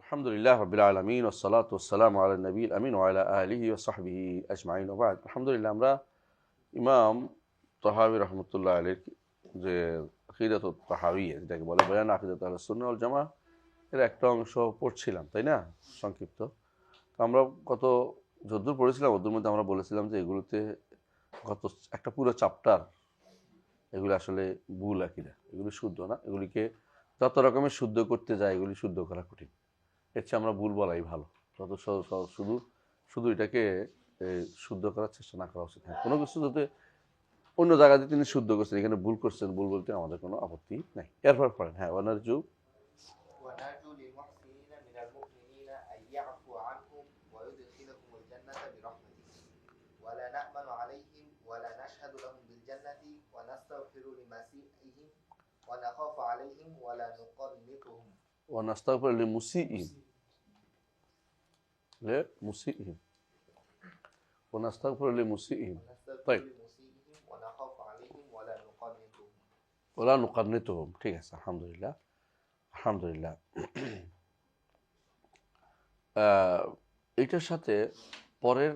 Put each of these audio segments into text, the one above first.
আলহামদুলিল্লাহ রাব্বিল আলামিন ওয়াসসালাতু ওয়াসসালামু আলা নবিয়িল আমিন ওয়া আলা আলিহি ওয়া সাহবিহি আজমাইন ওয়া বা'দ। আলহামদুলিল্লাহ, আমরা ইমাম তাহাবী রাহমাতুল্লাহ আলাইহির যে আকিদাতুত তাহাওয়িয়া, যেটাকে বলে বয়ান আকিদাত আহলুস সুন্নাহ ওয়াল জামাআহ, এর একটা অংশ পড়ছিলাম, তাই না? সংক্ষিপ্ত। তো আমরা কত যদ্দূর পড়েছিলাম ওর মধ্যে আমরা বলেছিলাম যে এগুলোতে গত একটা পুরো চ্যাপ্টার এগুলো আসলে ভুল আকিদা, এগুলি শুদ্ধ না। এগুলিকে যত রকমের শুদ্ধ করতে যায় এগুলি শুদ্ধ করা কঠিন। এর চেয়ে আমরা ভুল বলাই ভালো। তত শুধু শুধু এটাকে শুদ্ধ করার চেষ্টা না করা উচিত। হ্যাঁ, কোনো কিছু যাতে অন্য জায়গাতে তিনি শুদ্ধ করছেন, এখানে ভুল করছেন, ভুল বলতে আমাদের কোনো আপত্তি নাই। এরপর পড়েন। হ্যাঁ, ওয়ানারজু ونرجو للمحسنين من المؤمنين أن يعفو عنهم ويدخلهم الجنة برحمته ولا نأمن عليهم ولا نشهد لهم بالجنة ونستغفر لمسيئهم ونخاف عليهم ولا نقنطهم ওয়ানাস্তাগফিরু লিমুসিইহিম লিমুসিইহিম ওয়ানাস্তাগফিরু লিমুসিইহিম। طيب ونخاف عليهم ولا نقنطهم ওয়ালা নুকান্নিতুহুম। ঠিক আছে, আলহামদুলিল্লাহ আলহামদুলিল্লাহ। এটার সাথে পরের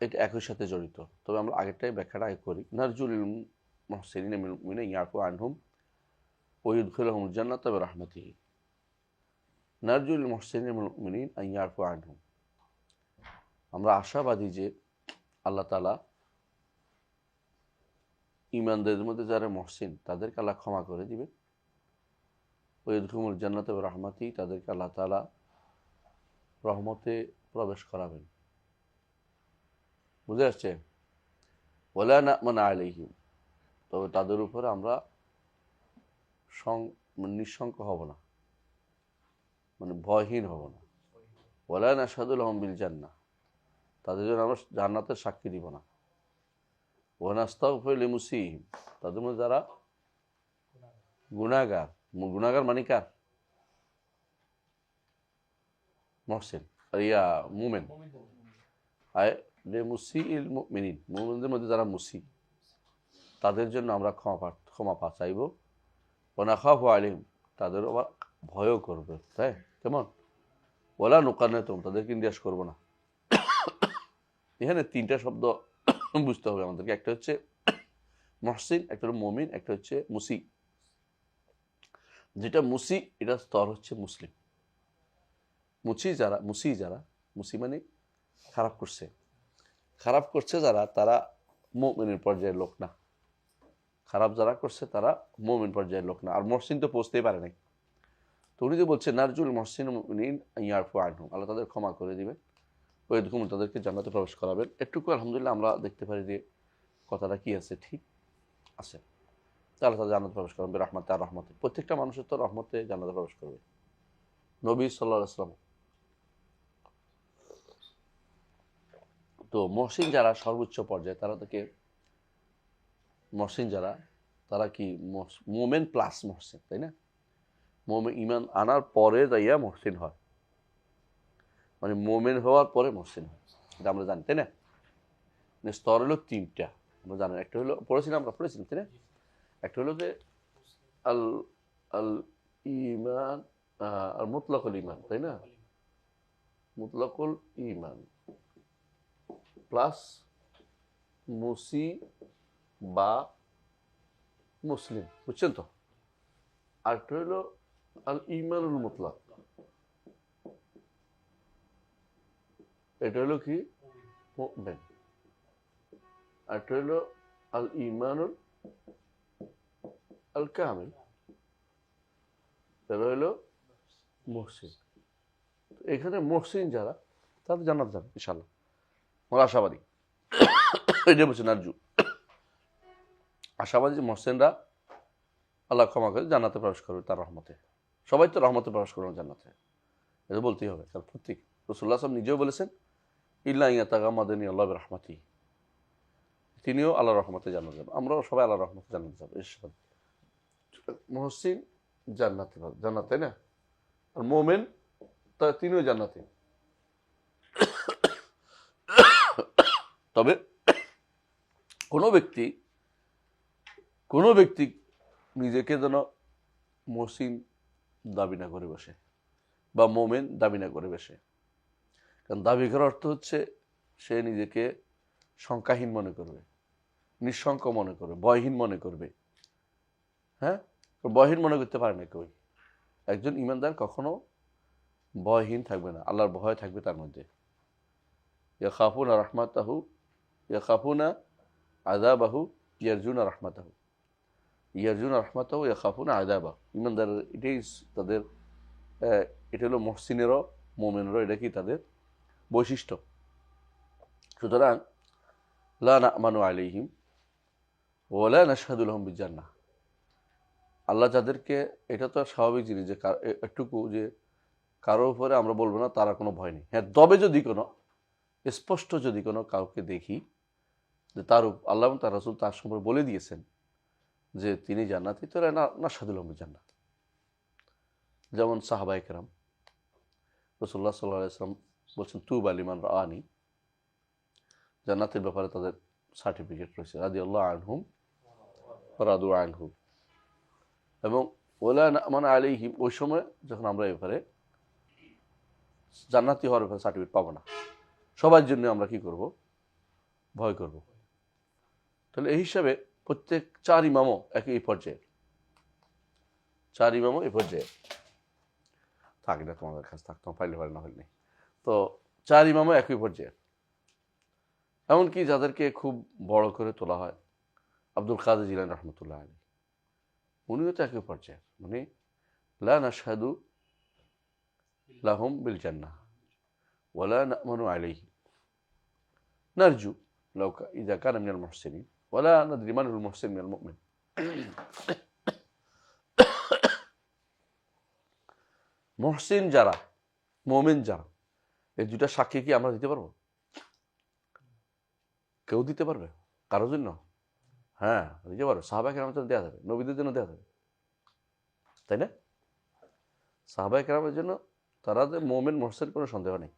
এটা একই সাথে জড়িত, তবে আমরা আগেরটাই ব্যাখ্যাটা আগে করি। নারজুল মুহসিনিনা মিনাল মুমিনিনা ইয়াফু আনহুম ওয়া ইউদখিলুহুমুল জান্নাতা বিরাহমাতিহি। নারজুল মুহসিনিনা মিনাল মুমিনিন আন ইয়াফু আনহুম, আমরা আশাবাদী যে আল্লাহ তাআলা ঈমানদারদের মধ্যে যারা মুহসিন তাদেরকে আল্লাহ ক্ষমা করে দিবেন। ওয়া ইউদখিলুহুমুল জান্নাতা বিরাহমাতিহি, তাদেরকে আল্লাহ তাআলা রহমতে প্রবেশ করাবেন। বুঝে আসছে? ওয়ালা না'মানা আলাইহিম, তবে তাদের উপরে আমরা নিঃশঙ্ক হব না, মানে ভয়হীন হব না। ওয়ালা নাশহাদু লাহুম বিল জান্নাহ, তাদের জন্য আমরা জান্নাতের সাক্ষী দিব না। ওয়া নাস্তাগফিরু লিমুসিইহিম, তাদের মধ্যে যারা গুনাহগার, গুনাহগার মানে কার? মুহসিন ইয়া মুমিন। আয় লিমুসিইল মুমিনিন, মুমিনদের মধ্যে যারা মুসি, তাদের জন্য আমরা ক্ষমা চাইব। ওয়া নাখাফু আলাইহিম, তাদের আবার ভয়ও করবে। তাই কেমন? ওয়ালা নুকান্নিতুহুম, তাদেরকে নিরাশ করব না। এখানে তিনটা শব্দ বুঝতে হবে আমাদেরকে। একটা হচ্ছে মুহসিন, একটা হলো মুমিন, একটা হচ্ছে মুসি। যেটা মুসি, এটা স্তর হচ্ছে মুসলিম। মুসি মানে খারাপ করছে যারা, তারা মুমিনের পর্যায়ের লোক না। খারাপ যারা করছে তারা মুমিন পর্যায়ের লোক না। আর মুহসিন তো পৌঁছতেই পারে নাই। তো উনি যে বলছে নারজুল মুহসিন মুমিনিন আন ইয়াফু আনহুম, আল্লাহ তাদের ক্ষমা করে দিবেন, ওয়া ইদখিলুহুম, তাদেরকে জান্নাতে প্রবেশ করাবেন। একটুকু আলহামদুলিল্লাহ আমরা দেখতে পারি যে কথাটা কি আছে, ঠিক আছে। আল্লাহ তাদের জান্নাতে প্রবেশ করবেন বিরাহমাতিহি, আর রহমতে। প্রত্যেকটা মানুষের তো রহমতে জান্নাতে প্রবেশ করবে। নবী সাল্লাল্লাহু আলাইহি ওয়াসাল্লাম। তো মুহসিন যারা সর্বোচ্চ পর্যায়ে, তারা কি মোমেন প্লাস মুহসিন, তাই না? মোমেন ঈমান আনার পরে যাইয়া মুহসিন হয়, মানে মোমেন হওয়ার পরে মুহসিন হয়। এটা আমরা জানি, তাই না? স্তর হলো তিনটা, আমরা জানি। একটা হলো পড়েছিলাম, তাই না? একটা হলো যে আল আল ঈমান, আর মুতলাকুল ঈমান, তাই না? মুতলাকুল ঈমান প্লাস মুসি বা মুসলিম, বুঝছেন তো? আরেকটা হলো আল ঈমানুল মুতলাক, এটা হলো কি মুমিন। আরেকটা হলো আল ঈমানুল আল কামিল, এটা হলো মুহসিন। এখানে মুহসিন যারা, তাদের জান্নাত যাবে ইনশাআল্লাহ, আমরা আশাবাদী। এটা বলছে নারজু, আশাবাদী যে মুহসিনরা আল্লাহ ক্ষমা করে জান্নাতে প্রবেশ করবে তার রহমতে। সবাই তো রহমতে প্রবেশ করবে জান্নাতে, এটা বলতেই হবে। কারণ প্রত্যেক রাসূলুল্লাহ সাল্লাল্লাহু আলাইহি ওয়াসাল্লাম নিজেও বলেছেন ইল্লা ইয়াতাগাম্মাদানি আল্লাহু বিরহমাতিহি, তিনিও আল্লাহর রহমতে জান্নাত যাবেন। আমরাও সবাই আল্লাহর রহমতে জান্নাত যাব ইনশাআল্লাহ। মুহসিন জান্নাত, তাই না? আর মুমিন তিনিও জান্নাতে। তবে কোনো ব্যক্তি নিজেকে যেন মুহসিন দাবি না করে বসে। বা মোমেন দাবি না করবে সে। কারণ দাবি করার অর্থ হচ্ছে সে নিজেকে শঙ্কাহীন মনে করবে, নিঃশঙ্ক মনে করবে, ভয়হীন মনে করবে। হ্যাঁ, ভয়হীন মনে করতে পারে না কেউ। একজন ইমানদার কখনো ভয়হীন থাকবে না, আল্লাহর ভয় থাকবে তার মধ্যে। ইয়াখাফুনা রাহমাতাহু, ইয়াখাফুনা আযাবাহু, ইয়ারজুনা রাহমাতাহু, ইয়ারজুনা রাহমাতাহু, ইয়াখাফুনা আযাবাহু। ইমানদার এটাই তাদের, এটা হলো মুহসিনেরও মুমিনেরও এটা কি তাদের বৈশিষ্ট্য। সুতরাং লা না'মানু আলাইহিম ওয়া লা নাশহাদু লাহুম বিল জান্নাহ। আল্লাহ যাদেরকে, এটা তো স্বাভাবিক জিনিস যে একটুকু যে কারোর উপরে আমরা বলবো না তারা কোনো ভয় নেই। হ্যাঁ, তবে যদি কোনো স্পষ্ট যদি কোনো কাউকে দেখি যে তার আল্লাহ এবং তার রাসূল তার সম্পর্কে বলে দিয়েছেন যে তিনি জান্নাতি, তাহলে নাশহাদু লাহুম বিল জান্নাহ। যেমন সাহাবায়ে কেরাম, রাসূলুল্লাহ সাল্লাল্লাহু আলাইহি ওয়াসাল্লাম বলছেন তুবা লিমান রাআনি, জান্নাতের ব্যাপারে তাদের সার্টিফিকেট রয়েছে, রাদিয়াল্লাহু আনহুম ওয়া রাদু আনহু। এবং ওলা না'মানু আলাইহিম, ওই সময় যখন আমরা এবারে জান্নাতি হওয়ার ব্যাপারে সার্টিফিকেট পাবো না, সবার জন্য আমরা কি করব, ভয় করব। তাহলে এই হিসাবে প্রত্যেক চার ইমামও একই পর্যায়ে, চার ইমামও এই পর্যায়ে থাকি না, তোমাদের কাছে থাকতাম পাইলে পারে না হলে নেই। তো চার ইমামও একই পর্যায়ে। এমনকি যাদেরকে খুব বড় করে তোলা হয়, আব্দুল কাদের জিলানী রাহমাতুল্লাহ আলাইহি, উনিও তো একই পর্যায়ে। মানে লা নাশহাদু লাহুম বিল জান্নাহ ওয়া লা না'মানু আলাইহিম নারজু লাউ ইযা কানা মিনাল মুহসিনিন ওয়া লা নাদরি মান হুল মুহসিন মিনাল মুমিন। মুহসিন যারা, মুমিন যারা, এই দুটা সাক্ষী কি আমরা দিতে পারবো? কেউ দিতে পারবে কারোর জন্য? হ্যাঁ, দিতে পারবে। সাহাবায়ে কেরামের জন্য দেওয়া যাবে, নবীদের জন্য দেওয়া যাবে, তাই না? সাহাবায়ে কেরামের জন্য তারা যে মুমিন মুহসিন কোনো সন্দেহ নেই।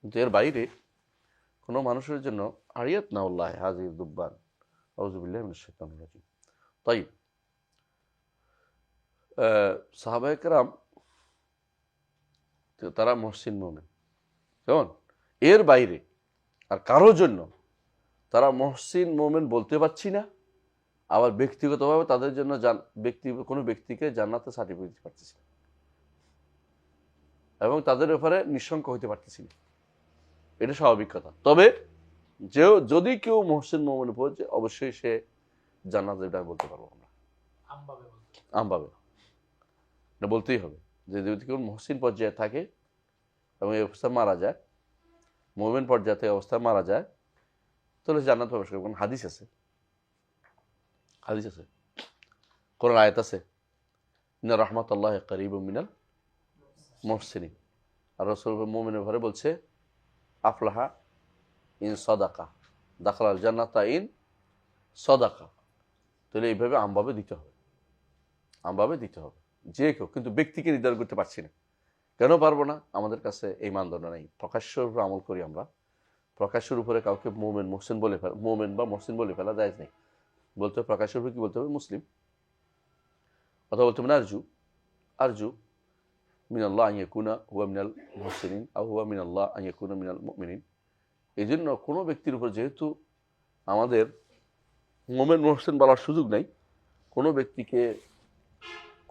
কিন্তু এর বাইরে কোনো মানুষের জন্য আরিয়াত নাউল্লাহ হাযিহি দুব্বান, আউযু বিল্লাহি মিনাশ শাইতানির রাজীম। তাইব, সাহাবায়ে কেরাম তারা মুহসিন মুমিন, কেমন? এর বাইরে আর কারোর জন্য তারা মুহসিন মুমিন বলতে পারছি না, আবার ব্যক্তিগতভাবে তাদের জন্য কোনো ব্যক্তিকে জান্নাতে সার্টিফিকেট দিতে পারতেছি না, এবং তাদের ব্যাপারে নিঃশঙ্ক হইতে পারতেছি না। এটা স্বাভাবিক কথা। তবে যদি কেউ মুহসিন মুমিন পড়ছে, অবশ্যই সে জান্নাতে, এটা বলতে পারবো আমরা আমভাবে, এটা বলতেই হবে যে যদি কেউ মুহসিন পর্যায়ে থাকে এবং এই অবস্থায় মারা যায়, মুমিন পর্যায়ে থেকে অবস্থায় মারা যায়, তাহলে জান্নাত প্রবেশ করবে। কারণ হাদিস আছে, হাদিস আছে, কোরআন আয়াত আছে, ইন্না রাহমাতাল্লাহি কারীবুম মিনাল মুহসিনিন। আর রাসূল মুমিনের ঘরে বলছে আফলাহা ইন সাদাকা দাখালাল জান্নাতা ইন সাদাকা। তাহলে এইভাবে আমভাবে দিতে হবে, আমভাবে দিতে হবে যে কেউ। কিন্তু ব্যক্তিকে নির্ধারণ করতে পারছি না। কেন পারবো না? আমাদের কাছে এই মানদণ্ড নেই। প্রকাশ্যের উপরে আমল করি আমরা, প্রকাশ্যের উপরে কাউকে মুমিন মুহসিন বলে ফেলা, মুমিন বা মুহসিন বলে ফেলা জায়েজ নেই। বলতে হবে প্রকাশ্যের উপরে কি বলতে হবে? মুসলিম। অথবা বলতে হবে না আরজু, আরজু মিনাল্লাহ আন ইয়াকুনা হুয়া মিনাল মুহসিনিন আও হুয়া মিনাল্লাহ আন ইয়াকুনা মিনাল মুমিনিন। এই জন্য কোনো ব্যক্তির উপর যেহেতু আমাদের মুমিন মুহসিন বলার সুযোগ নাই, কোনো ব্যক্তিকে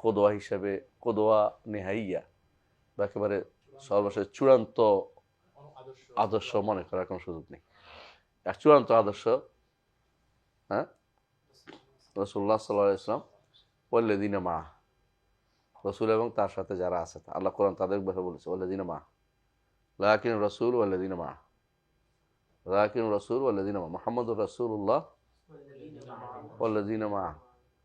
কদোয়া হিসাবে, কদোয়া নেহাইয়া বা একেবারে সর্বশেষ চূড়ান্ত আদর্শ মনে করার কোনো সুযোগ নেই। আর চূড়ান্ত আদর্শ, হ্যাঁ, রাসূলুল্লাহ সাল্লাল্লাহু আলাইহি ওয়াসাল্লাম ওয়াল্লাযিনা মা, রাসূল এবং তার সাথে যারা আছে, আল্লাহ কোরআন তাদের ব্যাপারে বলেছে ওয়াল্লাযিনা মা, লাকিন রাসূল ওয়াল্লাযিনা মা, লাকিন রাসূল ওয়াল্লাযিনা মা, মুহাম্মাদুর রাসূলুল্লাহ ওয়াল্লাযিনা মা,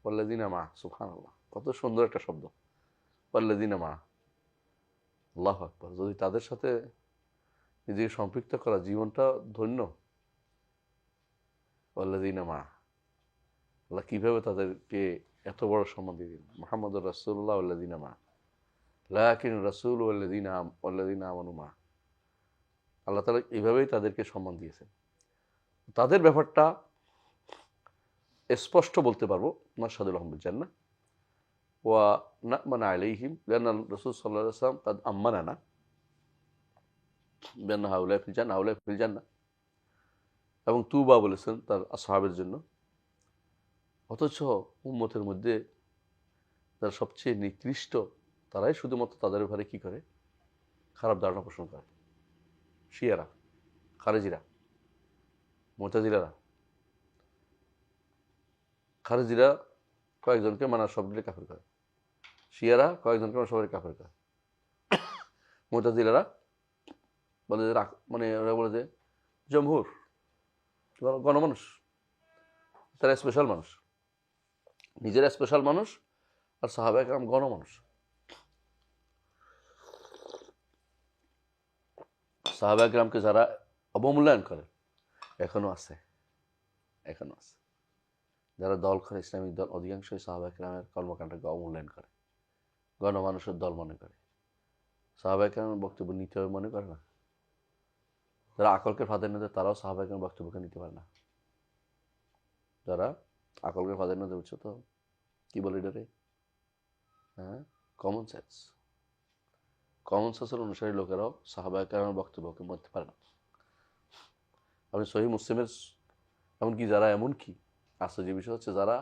ওয়াল্লাযিনা মা। সুবহানাল্লাহ, কত সুন্দর একটা শব্দ, ওয়াল্লাযিনা মা। আল্লাহু আকবার। যদি তাদের সাথে নিজেকে সম্পৃক্ত করা, জীবনটা ধন্য। ওয়াল্লাযিনা মা, আল্লাহ কিভাবে তাদেরকে এত বড় সম্মান দিয়ে দিলেন। মুহাম্মাদুর রাসূলুল্লাহ ওয়াল্লাযিনা মা, লাকিন রাসূল ওয়াল্লাযিনা আমানু মা। আল্লাহ তাআলা এইভাবেই তাদেরকে সম্মান দিয়েছেন। তাদের ব্যাপারটা স্পষ্ট বলতে পারবো নাশহাদু লাহুম বিল জান্নাহ, ওয়া না'মানা আলাইহিম লিআন্না রাসূল সাল্লাল্লাহু আলাইহি ওয়াসাল্লাম কাদ আম্মানানা বিআন্না হাউলাই ফিল জান্নাহ হাউলাই ফিল জান্নাহ, এবং তুবা বলেছেন তার আসহাবের জন্য। অথচ উম্মতের মধ্যে যারা সবচেয়ে নিকৃষ্ট তারাই শুধুমাত্র তাদের ব্যাপারে কি করে? খারাপ ধারণা পোষণ করে। শিয়ারা, খারেজিরা, মুতাজিলারা। খারেজিরা কয়েকজনকে মানা সবগুলি কাফের করে, শিয়ারা কয়েকজনকে মানা সবাই কাফের করে, মুতাজিলারা বলে যে মানে ওরা বলে যে জমহুর গণমানুষ, তারা স্পেশাল মানুষ, নিজেরা স্পেশাল মানুষ, আর সাহাবা একরাম গণমানুষ। সাহাবা একরামকে যারা অবমূল্যায়ন করে এখনো আছে, এখনো আছে। যারা দল করে, ইসলামিক দল, অধিকাংশই সাহাবা একরামের কর্মকাণ্ডকে অবমূল্যায়ন করে, গণমানুষের দল মনে করে, সাহাবা একরামের বক্তব্য নিতে হবে মনে করে না। যারা আকলকে প্রাধান্য দেয় তারাও সাহাবা একরামের বক্তব্যকে নিতে পারে না। যারা আকলকে প্রাধান্য দেয়, বুঝছো তো কি বলে এটারে? হ্যাঁ, কমন সেন্স। কমন সেন্সের অনুসারী লোকেরাও সাহাবা একরামের বক্তব্যকে মানতে পারে না। আপনি সহিহ মুসলিমের এমনকি যারা এমনকি আছে, যে বিষয় হচ্ছে যারা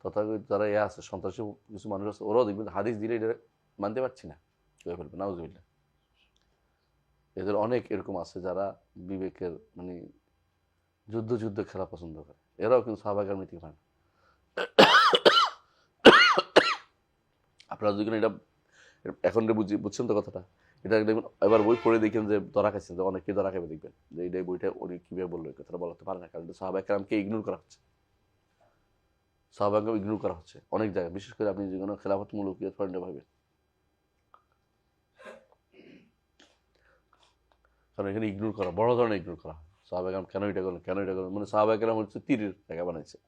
তথাকথিত যারা আছে সন্ত্রাসী কিছু মানুষ আছে, ওরাও দেখবেন হাদিস দিলে এটা মানতে পারছি না, করে ফেলবে, নাউজুবিল্লাহ। এদের অনেক এরকম আছে যারা বিবেকের মানে যুদ্ধ খেলা পছন্দ করে, এরাও কিন্তু সাহাবা একরাম নীতি পায় না। আপনারা যদি এটা এখন বুঝছেন তো কথাটা, এটা দেখবেন এবার বই পড়ে দেখেন যে ধরা খাইছেন, যে অনেকে ধরা খাবে দেখবেন যে এই বইটা উনি কীভাবে বললো, এই কথাটা বলাতে পারে না, কারণ সাহাবা একরামকে ইগনোর করা হচ্ছে, সাহাবা একরাম ইগনোর করা হচ্ছে অনেক জায়গায়, বিশেষ করে আপনি যেগুলো খেলাফতমূলক পয়েন্টে ভাবেন, কারণ এখানে ইগনোর করা, বড় ধরনের ইগনোর করা হয়। সাহাবা একরাম কেন এটা করলেন, কেন এটা করলেন, মানে সাহাবা একরাম হচ্ছে তীরের জায়গা বানাইছে।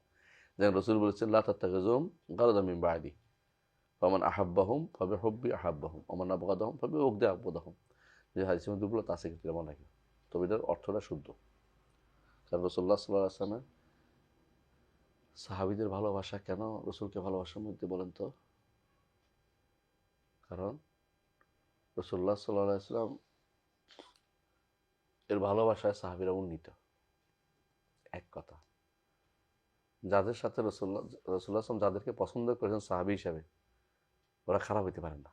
যেমন রসুল বলেছেন লা তাত্তাখিযুহুম গারাদাম মিন বা'দি ফামান আহাব্বাহুম ফাবিহুব্বি আহাব্বাহুম ওয়া মান আবগাদাহুম ফাবিবগদি আবগাদাহুম। যে হাদিসের মধ্যে বলে তা আছে কিন্তু এমন নাকি, তবে এটার অর্থটা শুদ্ধ। কারণ রাসূলুল্লাহ সাল্লাল্লাহু আলাইহি ওয়াসাল্লাম সাহাবীদের ভালোবাসা কেন রসুলকে ভালোবাসার মধ্যে বলেন তো? কারণ রাসূলুল্লাহ সাল্লাল্লাহু আলাইহি ওয়াসাল্লাম এর ভালোবাসায় সাহাবীরা উন্নীত। এক কথা, যাদের সাথে রাসূলুল্লাহ যাদেরকে পছন্দ করেছেন সাহাবী হিসাবে, ওরা খারাপ হইতে পারে না।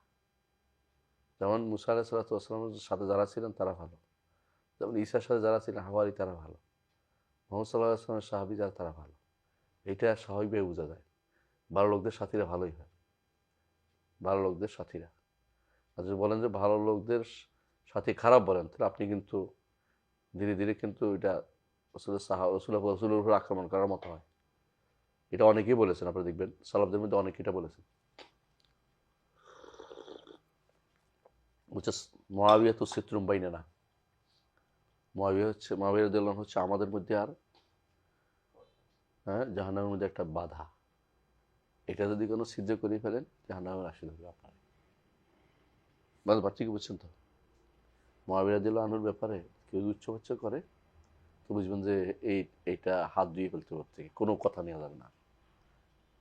যেমন মুসা আলাইহিস সালামের সাথে যারা ছিলেন তারা ভালো, যেমন ঈসার সাথে যারা ছিলেন হাওয়ারি তারা ভালো, মুহাম্মদ সাল্লাল্লাহু আলাইহি ওয়াসাল্লামের সাহাবী যারা তারা ভালো। এটা স্বাভাবিকভাবে বোঝা যায়। ভালো লোকদের সাথীরা ভালোই হয়, ভালো লোকদের সাথীরা। আর যদি বলেন যে ভালো লোকদের সাথী খারাপ বলেন, তাহলে আপনি কিন্তু ধীরে ধীরে কিন্তু এটা রসুলের উপর আক্রমণ করার মতো হয়। এটা অনেকেই বলেছেন, আপনারা দেখবেন সালাফদের মধ্যে অনেকে এটা বলেছেন। মুআবিয়া তো সিত্রুম বাইনানা, মুআবিয়া রাদিয়াল্লাহু হচ্ছে আমাদের মধ্যে আর জাহান্নামের মধ্যে একটা বাধা। এটা যদি কোনো সিদ্ধ করে ফেলেন, জাহান্নামে আসলে হবে আপনার। মানে বাচ্চাকে বুঝছেন তো? মুআবিয়া রাদিয়াল্লাহু ব্যাপারে কেউ উচ্চবাচ্য করে তো বুঝবেন যে এইটা হাত দিয়ে ফেলতে পারতে, কোনো কথা নেওয়া যাবে না,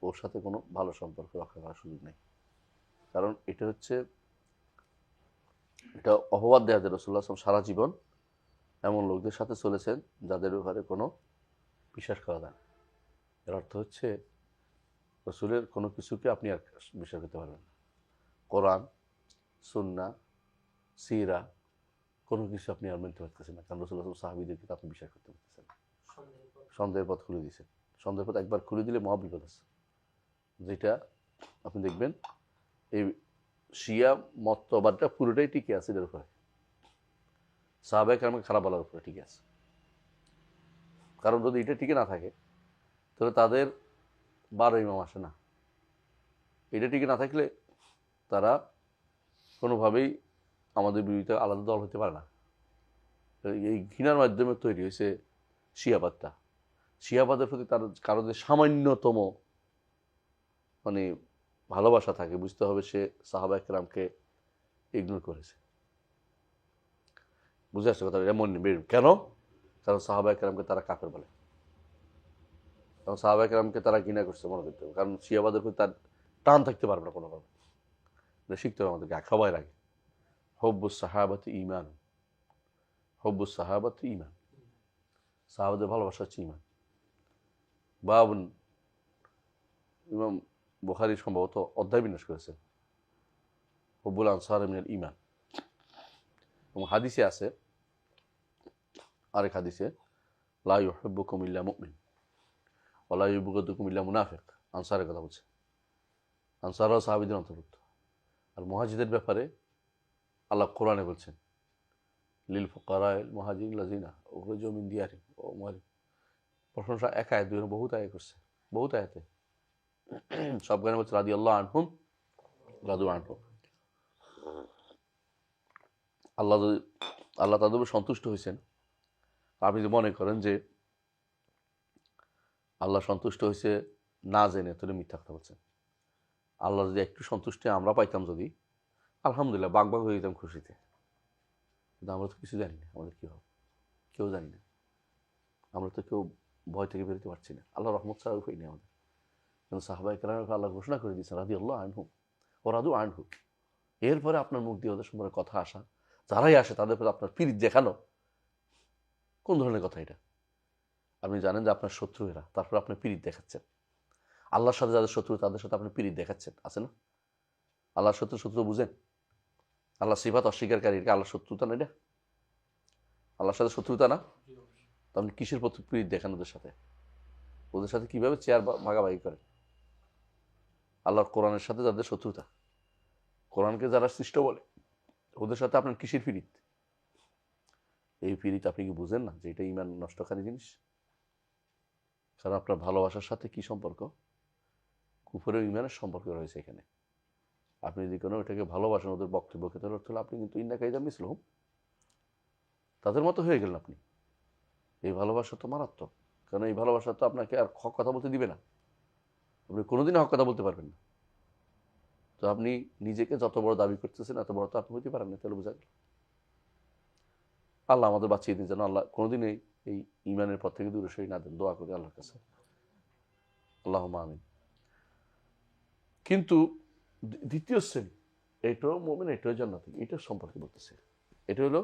ওর সাথে কোনো ভালো সম্পর্ক রক্ষা করার সুযোগ নেই। কারণ এটা হচ্ছে, এটা অপবাদ দেওয়া যায় রাসূলুল্লাহ সাল্লাল্লাহু আলাইহি ওয়াসাল্লাম সারা জীবন এমন লোকদের সাথে চলেছেন যাদের ব্যাপারে কোনো বিশ্বাস করা যায় না। এর অর্থ হচ্ছে রাসূলের কোনো কিছুকে আপনি আর বিশ্বাস করতে পারবেন না। কোরআন, সুন্নাহ, সিরা, কোনো কিছু আপনি আর মানতে পারতেছেন না, কারণ রাসূলুল্লাহ সাহাবীদেরকে তো আপনি বিশ্বাস করতে পারতেছেন না। সন্দেহের পথ খুলে দিয়েছেন। সন্দেহের পথ একবার খুলে দিলে মহা বিপদ আছে। যেটা আপনি দেখবেন এই শিয়া মতবাদটা পুরোটাই টিকে আছে এর উপরে, সাহাবা একরামকে খারাপ বলার উপরে টিকে আছে। কারণ যদি এটা টিকে না থাকে তাহলে তাদের 12 ইমাম আসে না। এটা টিকে না থাকলে তারা কোনোভাবেই আমাদের বিরুদ্ধে আলাদা দল হতে পারে না। এই ঘৃণার মাধ্যমে তৈরি হয়েছে শিয়াবাদটা। শিয়াবাদের প্রতি তার কারো যে সামান্যতম মানে ভালোবাসা থাকে, বুঝতে হবে সে সাহাবা একরামকে ইগনোর করেছে। বুঝে আসছে কথা? এমন কেন? কারণ সাহাবা একরামকে তারা কাফের বলে, কারণ সাহাবা একরামকে তারা ঘৃণা করছে মনে করতে হবে। কারণ শিয়াবাদের প্রতি তার টান থাকতে পারবে না কোনোভাবে। এটা শিখতে হবে আমাদেরকে সবার আগে। হব্বুস সাহাবাতি ঈমান, হব্বুস সাহাবাতি ঈমান, সাহাবাদের ভালোবাসা হচ্ছে ঈমান। বাবুন, ইমাম বুখারী সম্ভবত অধ্যায় বিন্যাস করেছেন হব্বুল আনসার মিনাল ঈমান। এবং হাদিসে আছে, আরেক হাদিসে, লা ইউহিব্বুকুম ইল্লা মুমিন ওয়া লা ইউবগিদুকুম ইল্লা মুনাফিক। আনসারের কথা বলছে, আনসাররাও সাহাবীদের অন্তর্ভুক্ত। আর মুহাজিরদের ব্যাপারে আল্লাহ কোরআনে বলছেন, লিল ফুকারাইল মুহাজিরিন লাযিনা উখরিজু মিন দিয়ারিহিম ওয়া আমওয়ালিহিম। প্রশংসা এক আয়াত দুই বহুত আয়াত করছে, বহুত আয়াতে সব গানে বলছে রাদিয়াল্লাহু আনহুম রাদু আনহু। আল্লাহ তাদের উপর সন্তুষ্ট হয়েছেন। আপনি যদি মনে করেন যে আল্লাহ সন্তুষ্ট হয়েছে না জেনে, তাহলে মিথ্যা কথা বলছেন। আল্লাহ যদি একটু সন্তুষ্টি আমরা পাইতাম, যদি আলহামদুলিল্লাহ বাগ বাগ হয়ে যেতাম খুশিতে। কিন্তু আমরা তো কিছু জানি না আমাদের কী হবে, কেউ জানি না। আমরা তো কেউ ভয় থেকে বেরোতে পারছি না। আল্লাহ রহমত ছাড়া উপায় নেই আমাদের। কিন্তু সাহাবায়ে কেরামকে আল্লাহ ঘোষণা করে দিয়েছেন রাদিয়াল্লাহু আনহু ওয়া রাদু আনহু। এরপরে আপনার মুখ দিয়ে ওদের সম্পর্কে কথা আসা, যারাই আসে তাদের প্রতি আপনার পিরিত দেখানো, কোন ধরনের কথা এটা? আপনি জানেন যে আপনার শত্রু এরা, তারপর আপনি পিরিত দেখাচ্ছেন। আল্লাহর সাথে যাদের শত্রু তাদের সাথে আপনি পিরিত দেখাচ্ছেন, আছে না? আল্লাহর শত্রু বুঝেন? আল্লাহ সিফাত অস্বীকারী, এটা আল্লাহর শত্রুতা না? এটা আল্লাহর সাথে শত্রুতা না? তো আপনি কিসের প্রতি পিরিত দেখান ওদের সাথে? ওদের সাথে কিভাবে চেয়ার ভাগাভাগি করেন? আল্লাহর কোরআনের সাথে যাদের শত্রুতা, কোরআনকে যারা সৃষ্ট বলে, ওদের সাথে আপনার কিসের পিরিত? এই পিরিত আপনি কি বুঝেন না যে এটা ঈমান নষ্টকারী জিনিস? কারণ আপনার ভালোবাসার সাথে কি সম্পর্ক? কুফরের ঈমানের সম্পর্ক রয়েছে এখানে। আপনি যদি কোনো এটাকে ভালোবাসেন, ওদের বক্তব্যকে, তাহলে আপনি কিন্তু ইন্না কাইদা মিসলুহুম, তাদের মতো হয়ে গেলেন আপনি। এই ভালোবাসা তো মারাত্মক, কারণ এই ভালোবাসা তো আপনাকে আর হক কথা বলতে দিবে না। আপনি কোনোদিনই হক কথা বলতে পারবেন না। তো আপনি নিজেকে যত বড় দাবি করতেছেন, এত বড় তো আপনি হইতে পারেন না। তাহলে বোঝা গেল। আল্লাহ আমাদের বাঁচিয়ে দিন যেন আল্লাহ কোনোদিন এই ঈমানের পথ থেকে দূরে সরিয়ে না দেন। দোয়া করি আল্লাহর কাছে, আল্লাহুম্মা আমিন। কিন্তু দ্বিতীয় শ্রেণী, এটাও মুমিন, এটাও জান্নাতি, এটার সম্পর্কে বলতেছে। এটা হলো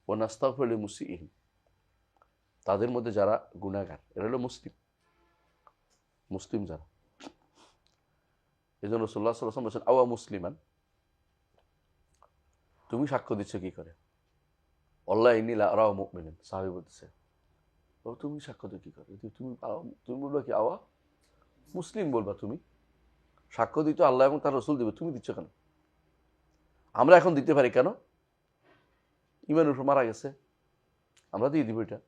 ওয়া নাস্তাগফিরু লিমুসিইহিম, তাদের মধ্যে যারা গুনাহগার, এরা হলো মুসলিম যারা। এই জন্য রাসূলুল্লাহ সাল্লাল্লাহু আলাইহি ওয়াসাল্লাম বলেছেন আওয়া মুসলিমান, তুমি সাক্ষ্য দিচ্ছ কি করে? আল্লাহ ইন্নী লা আরাহু মুমিনান, সাহাবী বলতেছে তুমি সাক্ষ্য দিচ্ছ কি করে? তুমি বলবা কি আওয়া মুসলিম বলবা? তুমি সাক্ষ্য দিচ্ছ আল্লাহ এবং তার রাসূল দিবে, তুমি দিচ্ছ কেন? আমরা এখন দিতে পারি কেন? ঈমানের উপর মারা গেছে, আমরা দিয়ে দিব এটা।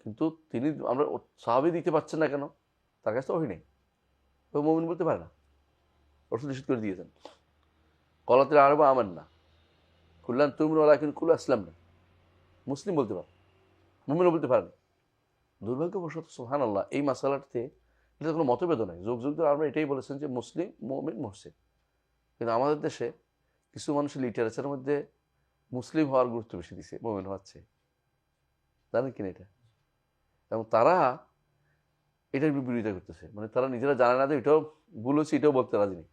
কিন্তু আমরা সাহাবী দিতে পারছেন না কেন? তার কাছে তো ওহী নেই, তো মুমিন বলতে পারে না। রাসূল নিষেধ করে দিয়েছেন কলাতিল আরবা আমান্না কুল্লান তুমিনু ওয়ালাকিন কুলু আসলামনা, মুসলিম বলতে পারে, মুমিনও বলতে পারে না। দুর্ভাগ্যবশত সুবহানাল্লাহ এই মাসালাতে এটা কোনো মতভেদ নাই। যুগ যুগ ধরে আমরা এটাই বলেছেন যে মুসলিম, মুমিন, মুহসিন। কিন্তু আমাদের দেশে কিছু মানুষের লিটারেচারের মধ্যে মুসলিম হওয়ার গুরুত্ব বেশি দিছে মুমিন হওয়ার চেয়ে। জানেন কিনা এটা? এবং তারা এটার বিপরীতে করতেছে, মানে তারা নিজেরা জানে না যে এটাও ভুল হচ্ছে, এটাও বলতে রাজি নেই।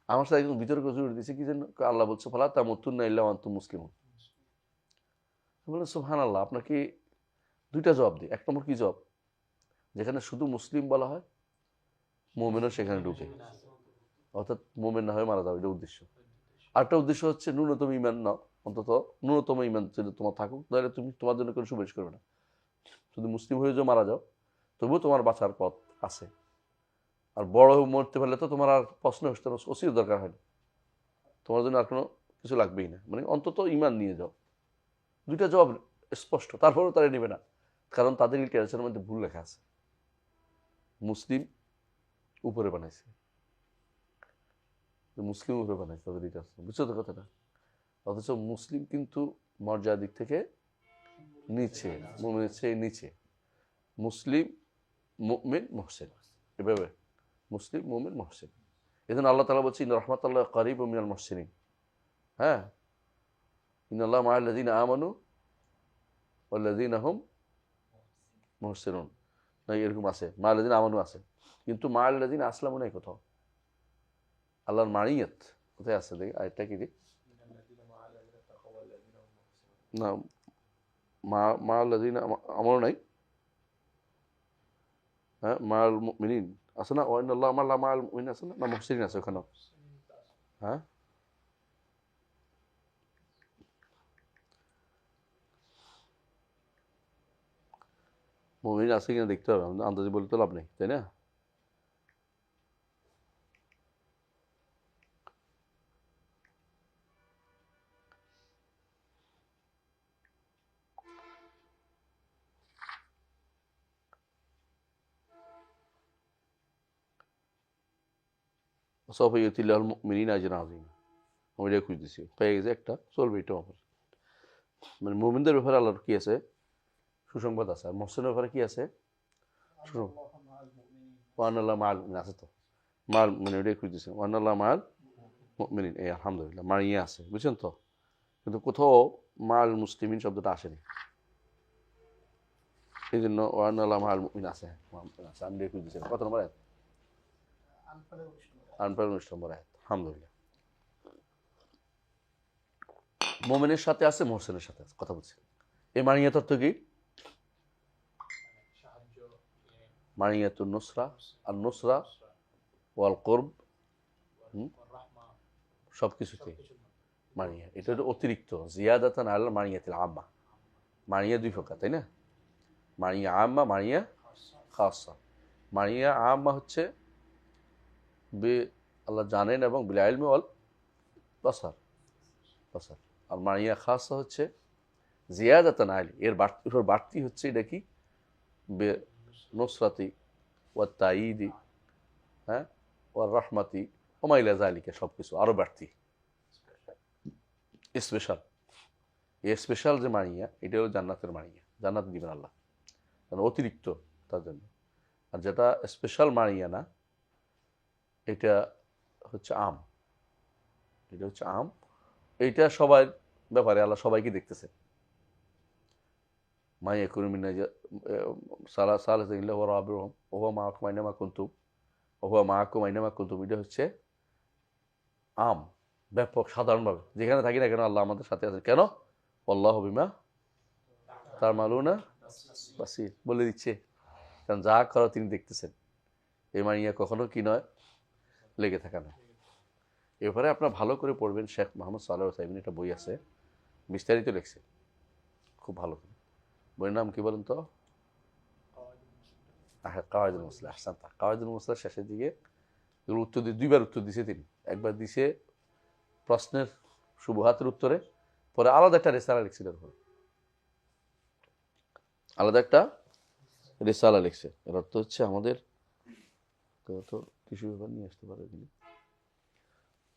আমার সাথে একদম বিতর্ক জুড়ে দিয়েছে কি জন্য? আল্লাহ বলছে ফালা তামুতুন্না ইল্লা ওয়া আনতুম মুসলিমুন। বললেন সুবহানাল্লাহ, আপনাকে দুইটা জবাব দিই। এক নম্বর কি জবাব? যেখানে শুধু মুসলিম বলা হয়, মুমিনও সেখানে ঢুকে, অর্থাৎ মুমিন না হয়ে মারা যাবে, এটা উদ্দেশ্য। আরেকটা উদ্দেশ্য হচ্ছে ন্যূনতম ঈমান না, অন্তত ন্যূনতম ঈমান যদি তোমার থাকুক, তাহলে তুমি তোমার জন্য কোনো সুপারিশ করবে না। শুধু মুসলিম হয়ে যাও, মারা যাও, তবুও তোমার বাঁচার পথ আছে। আর বড় হয়ে মরতে পারলে তো তোমার আর প্রশ্ন ওসিয়ত দরকার হয় না, তোমার জন্য আর কোনো কিছু লাগবেই না, মানে অন্তত ঈমান নিয়ে যাও। দুইটা জবাব স্পষ্ট। তারপরেও তারা নেবে না, কারণ তাদের লিটারেচারের মধ্যে ভুল লেখা আছে। মুসলিম উপরে বানাইছে, মুসলিম উপরে বানাইছে তাদের লিটারেচার, বুঝছো তো কথাটা? অথচ মুসলিম কিন্তু মর্যাদার দিক থেকে নিচে, মুমিনের চেয়ে নিচে। মুসলিম, মুমিন, মুহসিন, এভাবে মুসলিম, মুমিন, মুহসিন। এজন্য আল্লাহ তাআলা বলছেন ইন্না রাহমাতাল্লাহি কারীবুম মিনাল মুহসিনিন। হ্যাঁ, ইন্নাল্লাহা মাআল্লাযীনা আমানু ওয়াল্লাযীনা হুম মুহসিনুন। না এরকম আছে, মাআল্লাযীনা আমানু আছে, কিন্তু মাআল্লাযিনা আসলামু নাই কোথাও। আল্লাহর মাইয়াত কোথায় আছে দেখি আরেকটা কি দিই না মাআল্লাযিনা আমারও নাই। হ্যাঁ মাআল মুমিনিন আছে না, ওয়া ইন্নাল্লাহা মাআল মুমিনিন আছে না মুহসিনিন আছে ওখানে? হ্যাঁ মুমিন আছে কিনা দেখতে হবে, আন্দাজে বলতে লাভ নেই, তাই না? সফা ইউতিল্লাহুল মুমিনিনা আজরান আযীমা, আমি এটা খুঁজতেছি, পেয়ে গেছে একটা, চলবে এটা আমার। মানে মুমিনদের ব্যাপারে আল্লাহর কি আছে সুসংবাদ আছে, আর মুহসিনের ব্যাপারে কি আছে ওয়ানাল্লাহ মাআল মুমিনিন আছে তো, মাল মানে ওইটাই খুঁজতেছে, ওয়ানাল্লাহ মাআল মুমিনিন, এই আলহামদুলিল্লাহ মারিয়ে আছে, বুঝছেন তো? কিন্তু কোথাও মাল মুসলিমিন শব্দটা আসেনি, এই জন্য ওয়ানাল্লাহ মাআল মুমিনিন আছে, আমি এটা খুঁজতেছি। কত নম্বর আয়াত? আনফাল 19 নম্বর আয়াত। আলহামদুলিল্লাহ, মুমিনের সাথে আছে, মুহসিনের সাথে আছে, কথা বলছি। এই মারিয়াত অর্থ কি? মারিয়াতুন নুসরা, আর নুসরা ওয়াল কুরব, সবকিছুতে মারিয়া, এটা হলো অতিরিক্ত, জিয়াদাতান আলা মারিয়াতিল আম্মা। মারিয়া দুই প্রকার, তাই না? মারিয়া আম্মা, মারিয়া খাসা। মারিয়া আম্মা হচ্ছে আল্লাহ জানেন এবং বিল ইলমি ওয়াল বাসার, আর মারিয়া খাসা হচ্ছে জিয়াদাতান আলা, এর বাড়তি হচ্ছে এটা কি বে নুসরাতি ওয়া তাঈদি, হ্যাঁ, ওয়া রাহমাতি ওয়া মা ইলা যালিকা, সবকিছু আরো বাড়তি স্পেশাল। এই স্পেশাল যে মারিয়া, এটা হলো জান্নাতের মারিয়া, জান্নাত দিবেন আল্লাহ, কারণ অতিরিক্ত তার জন্য। আর যেটা স্পেশাল মারিয়া না, এটা হচ্ছে আম, এটা হচ্ছে আম, এইটা সবার ব্যাপারে আল্লাহ সবাইকে দেখতেছে। মাইয়া কুরমিনা সালা সালাহ ওয়া রাবিউহুম ওয়া হুয়া মাআকুম আইনামা কুনতুম ওয়া হুয়া মাআকুম আইনামা কুনতুম, এটা হচ্ছে আম, ব্যাপক, সাধারণভাবে যেখানে থাকি না কেন আল্লাহ আমাদের সাথে আছে। কেন? আল্লাহু বিমা তা'মালুনা বাসীর, বলে দিচ্ছে, কারণ যা করো তিনি দেখতেছেন। এই মানিয়া কখনো কি নয়, লেগে থাকা নয়। এবারে আপনার ভালো করে পড়বেন, শেখ মোহাম্মদ সালেহ আল উসাইমিন একটা বই আছে, বিস্তারিত লিখছে, খুব ভালো করে। বইয়ের নাম কি বলেন তো? কাওয়াইদুল মুসলাহ। আহসানতা, কাওয়াইদুল মুসলাহ শেষের দিকে এগুলো উত্তর দিয়ে দুইবার উত্তর দিছে তিনি। একবার দিছে প্রশ্নের শুবহাতের উত্তরে, পরে আলাদা একটা রেসালা লিখছিল, আলাদা একটা রেসালা লিখছে। এর অর্থ হচ্ছে আমাদের তো কিছু ব্যাপার নিয়ে আসতে পারে।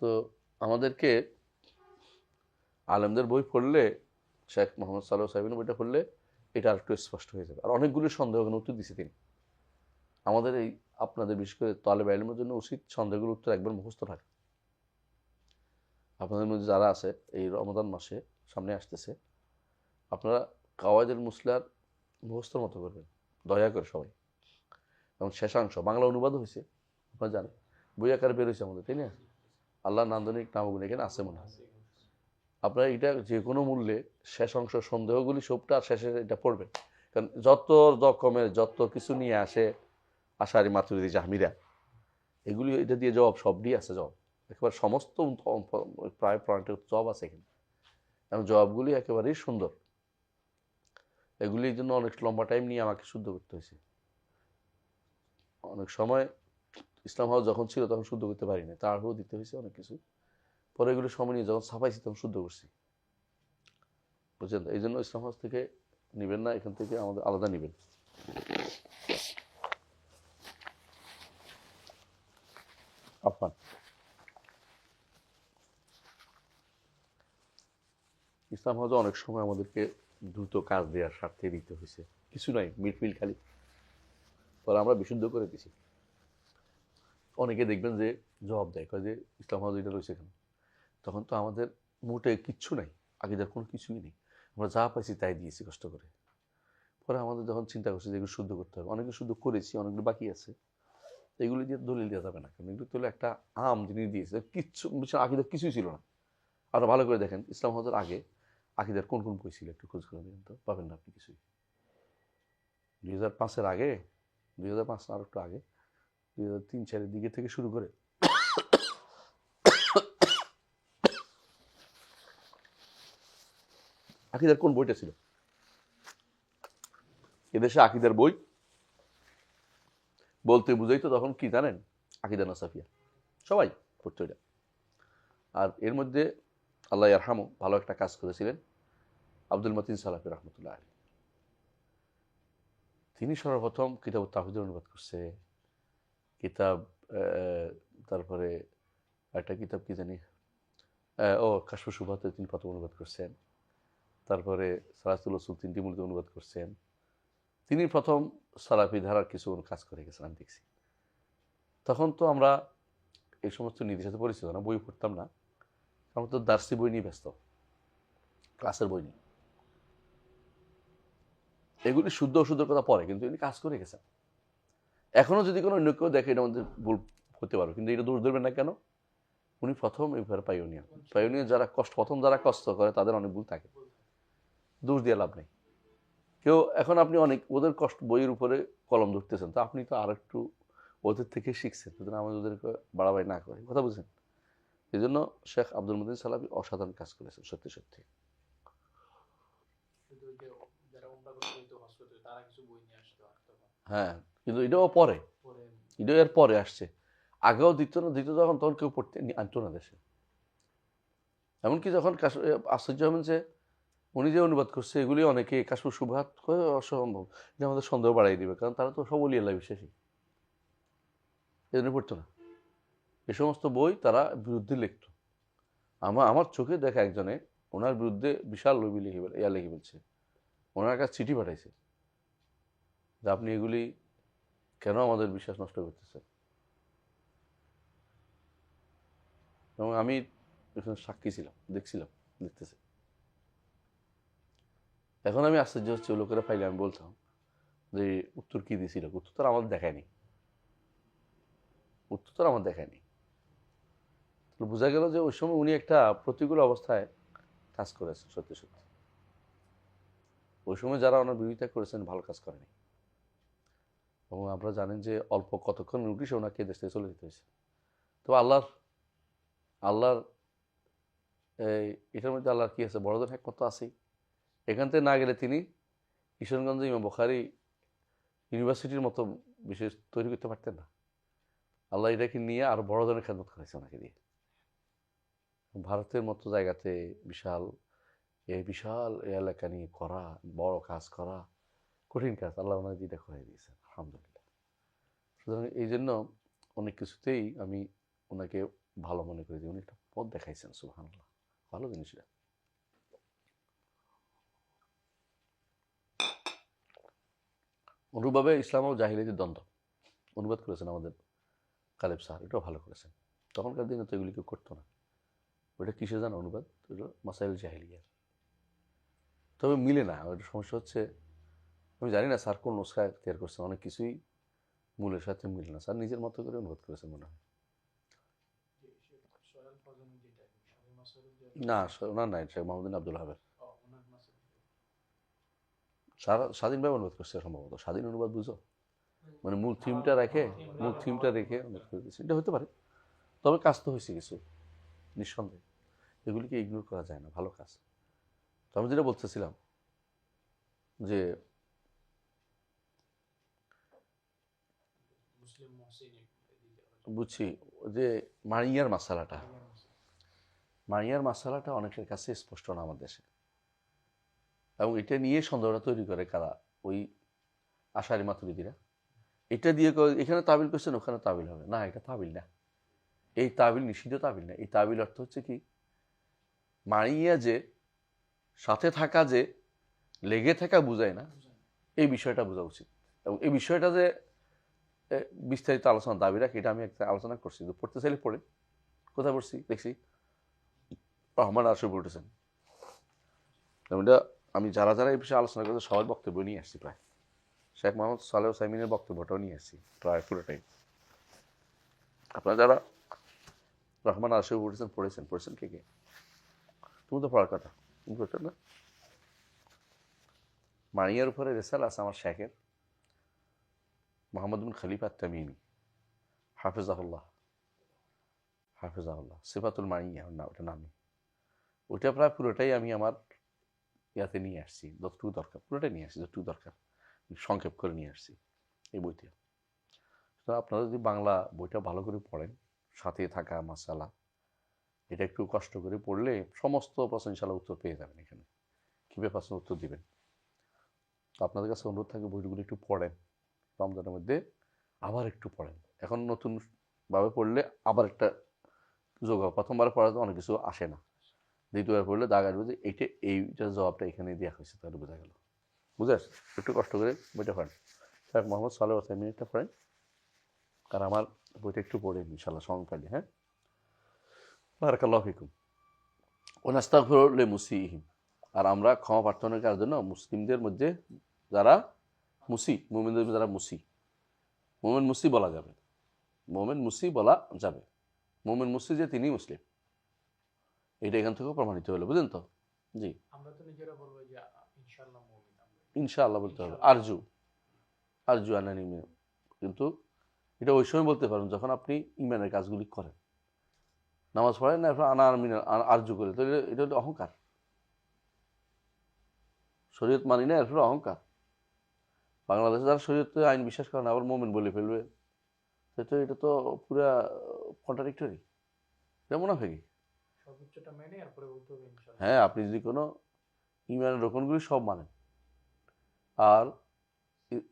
তো আমাদেরকে আলেমদের বই পড়লে, শেখ মোহাম্মদ সালেহ সাহেবের বইটা পড়লে এটা আর একটু স্পষ্ট হয়ে যাবে। আর অনেকগুলো সন্দেহ উত্তর দিছে তিনি। আমাদের এই আপনাদের বিশেষ করে তালেব ইলমের জন্য উচিত সন্দেহগুলোর উত্তর একবার মুখস্থ থাকে। আপনাদের মধ্যে যারা আছে, এই রমাদান মাসে সামনে আসতেছে, আপনারা কাওয়াইদুল মুসলার মুখস্থর মতো করবেন দয়া করে সবাই। এবং শেষাংশ বাংলা অনুবাদ হয়েছে, আপনারা জানেন, বই আকারে বের হয়েছে আমাদের, তাই না? আল্লাহ নান্দনিক নামগুলো এখানে আছে মনে হয়। আপনারা এটা যে কোনো মূল্যে শেষ অংশ সন্দেহগুলি সবটা শেষে এটা পড়বেন, কারণ যত রকমের যত কিছু নিয়ে আসে আশারি মাতুরিদি জাহমিরা, এগুলি এটা দিয়ে জবাব সবই আছে, জবাব একেবারে সমস্ত প্রায় পয়েন্টের জবাব আছে এখানে, এবং জবাবগুলি একেবারেই সুন্দর। এগুলির জন্য অনেক লম্বা টাইম নিয়ে আমাকে শুদ্ধ করতে হয়েছে। অনেক সময় ইসলাম হাউস যখন ছিল তখন শুদ্ধ করতে পারিনি, তারপরেও দিতে হয়েছে অনেক কিছু। পরে এগুলো সময় নিয়ে যখন ছাপাইছি তখন শুদ্ধ করছি, বুঝলেন? এই জন্য ইসলাম হাউস থেকে নেবেন না, এখান থেকে আমাদের আলাদা নেবেন। আপনার ইসলাম হাউসে অনেক সময় আমাদেরকে দ্রুত কাজ দেওয়ার স্বার্থে দিতে হয়েছে, কিছু নাই, মিডফিল্ড খালি, পরে আমরা বিশুদ্ধ করে দিছি। অনেকে দেখবেন যে জবাব দেয়, কয় যে ইসলাম হাউস এটা রয়েছে কেন? তখন তো আমাদের মোটে কিচ্ছু নাই, আগেদার কোনো কিছুই নেই, আমরা যা পাইছি তাই দিয়েছি কষ্ট করে। পরে আমাদের যখন চিন্তা করছি যে এগুলো শুদ্ধ করতে হবে, অনেকগুলো শুদ্ধ করেছি, অনেকগুলো বাকি আছে, এগুলি দিয়ে দলিল দেওয়া যাবে না, কারণ এগুলি তো হলো একটা আম জিনিস দিয়েছে, কিচ্ছু আকিদার কিছুই ছিল না। আপনারা ভালো করে দেখেন ইসলাম হজের আগে আকিদার কোন কোন বই ছিল একটু খোঁজ করে দেখেন তো, পাবেন না আপনি কিছুই। 2005-এর আগে, 2005 আর একটু আগে, 2003-4 দিকে থেকে শুরু করে আকিদার কোন বইটা ছিল? এদেশে আকিদার বই বলতে বুঝাই তো তখন কি জানেন, আকিদা নাসাফিয়া সবাই পড়তো এটা। আর এর মধ্যে আল্লাহ ইয়ারহামু ভালো একটা কাজ করেছিলেন আব্দুল মতিন সালাফি রহমতুল্লাহ আলী। তিনি সর্বপ্রথম কিতাব তাওহীদের অনুবাদ করছে, কিতাব তারপরে একটা কিতাব কি জানি কাশফ শুবহাতে তিনি প্রথম অনুবাদ করছেন, তারপরে সালাতুল উসুল 3টি মূলত অনুবাদ করছেন। তিনি প্রথম সালাফি ধারার কিছু কাজ করে গেছেন আমি দেখছি। তখন তো আমরা এই সমস্ত নীতির সাথে পরিচিত না, বই পড়তাম না, আমরা তো দার্সি বই নিয়ে ব্যস্ত, ক্লাসের বই নিয়ে। এগুলি শুদ্ধ অশুদ্ধের কথা পরে, কিন্তু এগুলি কাজ করে গেছেন। এখনো যদি কোনো অন্য কেউ দেখে এটা আমাদের ভুল হতে পারবে, কিন্তু এটা দোষ ধরবেন না কেন, উনি প্রথম এই ব্যাপারে পাইওনিয়ার যারা প্রথম যারা কষ্ট করে তাদের অনেক ভুল থাকে, দোষ দিয়ে লাভ নেই। কেউ এখন আপনি অনেক ওদের কষ্ট বইয়ের উপরে কলম ধরতেছেন, তো আপনি তো আর একটু ওদের থেকে শিখছেন, সুতরাং আমাদের ওদেরকে বাড়াবাড়ি না করে, কথা বুঝছেন? এই জন্য শেখ আব্দুল মতিন সালাফি অসাধারণ কাজ করেছেন সত্যি সত্যি। হ্যাঁ, কিন্তু এটাও পরে, এটাও এর পরে আসছে, আগেও দিত না, যখন তখন কেউ পড়তে আনতো না দেশে। এমনকি যখন আশ্চর্য হবেন যে উনি যে অনুবাদ করছে এগুলি অনেকে কাশফ শুবহাত অসম্ভব, এটা আমাদের সন্দেহ বাড়াই দিবে, কারণ তারা তো সব ওলি আল্লাহ বিশ্বাসী, এই জন্য পড়তো না। এ সমস্ত বই তারা বিরুদ্ধে লিখত। আমার চোখে দেখা একজনে ওনার বিরুদ্ধে বিশাল লবি লিখে বলছে, ওনার কাছে চিঠি পাঠাইছে যে আপনি এগুলি কেন আমাদের বিশ্বাস নষ্ট করতেছেন। এবং আমি সাক্ষী ছিলাম, দেখছিলাম, দেখতেছে। এখন আমি আশ্চর্য হচ্ছে, লোকেরা পাইলে আমি বলতাম যে উত্তর কি দিয়েছিল, উত্তর তো আমাদের দেখায়নি, উত্তর তো আমার দেখায়নি। বোঝা গেল যে ওই সময় উনি একটা প্রতিকূল অবস্থায় কাজ করেছেন সত্যি সত্যি। ওই সময় যারা ওনার বিরোধিতা করেছেন ভালো কাজ করেনি, এবং আপনারা জানেন যে অল্প কতক্ষণ নোটিশে ওনাকে দেশ থেকে চলে যেতে হয়েছে। তো আল্লাহর এটার মধ্যে আল্লাহর কি আছে, বড়দের একমত আছেই। এখান থেকে না গেলে তিনি কিশোরগঞ্জে ইমাম বুখারী ইউনিভার্সিটির মতো বিশেষ তৈরি করতে পারতেন না। আল্লাহ এটাকে নিয়ে আরো বড় ধরনের খেদমত করেছে ওনাকে দিয়ে। ভারতের মতো জায়গাতে বিশাল এলাকা নিয়ে করা, বড় কাজ করা কঠিন কাজ, আল্লাহ ওনাকে যেটা করে দিয়েছেন আলহামদুলিল্লাহ। সুতরাং এই জন্য অনেক কিছুতেই আমি ওনাকে ভালো মনে করি যে উনি একটা পথ দেখাইছেন, সুবহানাল্লাহ, ভালো জিনিস এটা। অনুরূপভাবে ইসলাম ও জাহিলিয়াতের দ্বন্দ্ব অনুবাদ করেছেন আমাদের কালেব স্যার, এটাও ভালো করেছেন। তখনকার দিনে তো এগুলি কেউ করতো না। ওইটা কিসে জানো অনুবাদ, ওটা মাসাইল জাহিলিয়ার। তবে মিলে না, ওইটা সমস্যা হচ্ছে আমি জানি না স্যার কোন নুসখা তৈরি করছেন, অনেক কিছুই মূলের সাথে মিলে না। স্যার নিজের মতো করে অনুবাদ করেছেন মনে হয়। না, ওনার নাই, শেখ মোহাম্মদ আব্দুল হাবের। স্বাধীনভাবে অনুবাদ করছে সম্ভবত, স্বাধীন অনুবাদ বুঝো, মানে মূল থিমটা রেখে অনুবাদ করে দিচ্ছে, এটা হতে পারে। তবে কাজ তো হয়েছে কিছু, নিঃসন্দেহে, এগুলিকে ইগনোর করা যায় না, ভালো কাজ। তো আমি যেটা বলতেছিলাম যে বুঝছি যে মারিয়ার মাসালাটা অনেকের কাছে স্পষ্ট না আমার দেশে, এবং এটা নিয়ে সন্দেহটা তৈরি করে কারা, ওই আশারি মাতুরিদিরা। এটা দিয়ে এখানে তাবিল করছেন, ওখানে তাবিল হবে না, এটা তাবিল না, এই তাবিল নিষিদ্ধ তাবিল না। এই তাবিল অর্থ হচ্ছে কি, মারিয়া যে সাথে থাকা, যে লেগে থাকা বুঝায় না, এই বিষয়টা বোঝা উচিত। এবং এই বিষয়টা যে বিস্তারিত আলোচনা দাবি রাখে, এটা আমি একটা আলোচনা করছি, পড়তে চাইলে পড়ে, কোথায় পড়ছি দেখছি রহমান আশরফ উঠেছেন। এটা আমি যারা যারা এই বিষয়ে আলোচনা করতে সবার বক্তব্য নিয়ে আসছি, প্রায় শেখ মোহাম্মদ সালেহ সাইমিনের বক্তব্যটাও নিয়ে আসছি প্রায় পুরোটাই। আপনারা যারা রহমান আশিফ পড়েছেন কে কে? তুমি তো পড়ার কথা, তুমি পড়ছো না? মারিয়ার উপরে রেসাল আছে আমার শেখের মোহাম্মদ বিন খলিফা তামিমি হাফিজাহুল্লাহ সিফাতুল মারিয়া না ওটা নামে। ওটা প্রায় পুরোটাই আমি আমার ইয়াতে নিয়ে আসছি, যতটুকু দরকার পুরোটাই নিয়ে আসছি, যতটুকু দরকার সংক্ষেপ করে নিয়ে আসছি এই বইতে। তো আপনারা যদি বাংলা বইটা ভালো করে পড়েন, সাথে থাকা মাসালা এটা একটু কষ্ট করে পড়লে সমস্ত প্রশ্ন ইনশাআল্লাহ উত্তর পেয়ে যাবেন। এখানে কীভাবে প্রশ্ন উত্তর দিবেন। তো আপনাদের কাছে অনুরোধ থাকে বইগুলো একটু পড়েন, রমজানের মধ্যে আবার একটু পড়েন। এখন নতুনভাবে পড়লে আবার একটা যোগ হবে। প্রথমবার পড়াতে অনেক কিছু আসে না, দ্বিতীয়বার পড়লে দাগ আসবে যে এইটার জবাবটা এখানে দেওয়া হয়েছে, তাহলে বোঝা গেল। বুঝে আসছে? একটু কষ্ট করে বইটা পড়েন। শেখ মোহাম্মদ সালেহ ওসাইমিনটা পড়েন, আর আমার বইটা একটু পড়েন ইনশাআল্লাহ সময় পাইলে। হ্যাঁ, বারাকাল্লাহু ফিকুম। ওয়া নাস্তাগফিরু লিমুসিইহিম, আর আমরা ক্ষমা প্রার্থনা করার জন্য মুসলিমদের মধ্যে যারা মুমিনদের যারা মোমেন মুসি বলা যাবে, মোমেন মুসি বলা যাবে। মোমেন মুসি যে তিনি মুসলিম, এটা এখান থেকেও প্রমাণিত হলো। বুঝলেন তো? জি, আমরা তো নিজেরা বলবো যে ইনশাআল্লাহ মুমিন। ইনশাআল্লাহ বলতে হবে, আরজু আনানি, কিন্তু এটা ওই সময় বলতে পারেন যখন আপনি ইমানের কাজগুলি করেন, নামাজ পড়েন না, এরপর আরজু করে, তো এটা হলো অহংকার। শরীয়ত মানি না, এরপর অহংকার। বাংলাদেশে যারা শরীয়তে আইন বিশ্বাস করে না আবার মোমেন বলে ফেলবে, তো এটা তো পুরা কন্ট্রাডিক্টরি, এটা মুনাফিকি। সর্বোচ্চটা মেনে এরপরে বলতে হবে ইনশাআল্লাহ। হ্যাঁ, আপনি যদি কোনো ইমানের রকমগুলি সব মানেন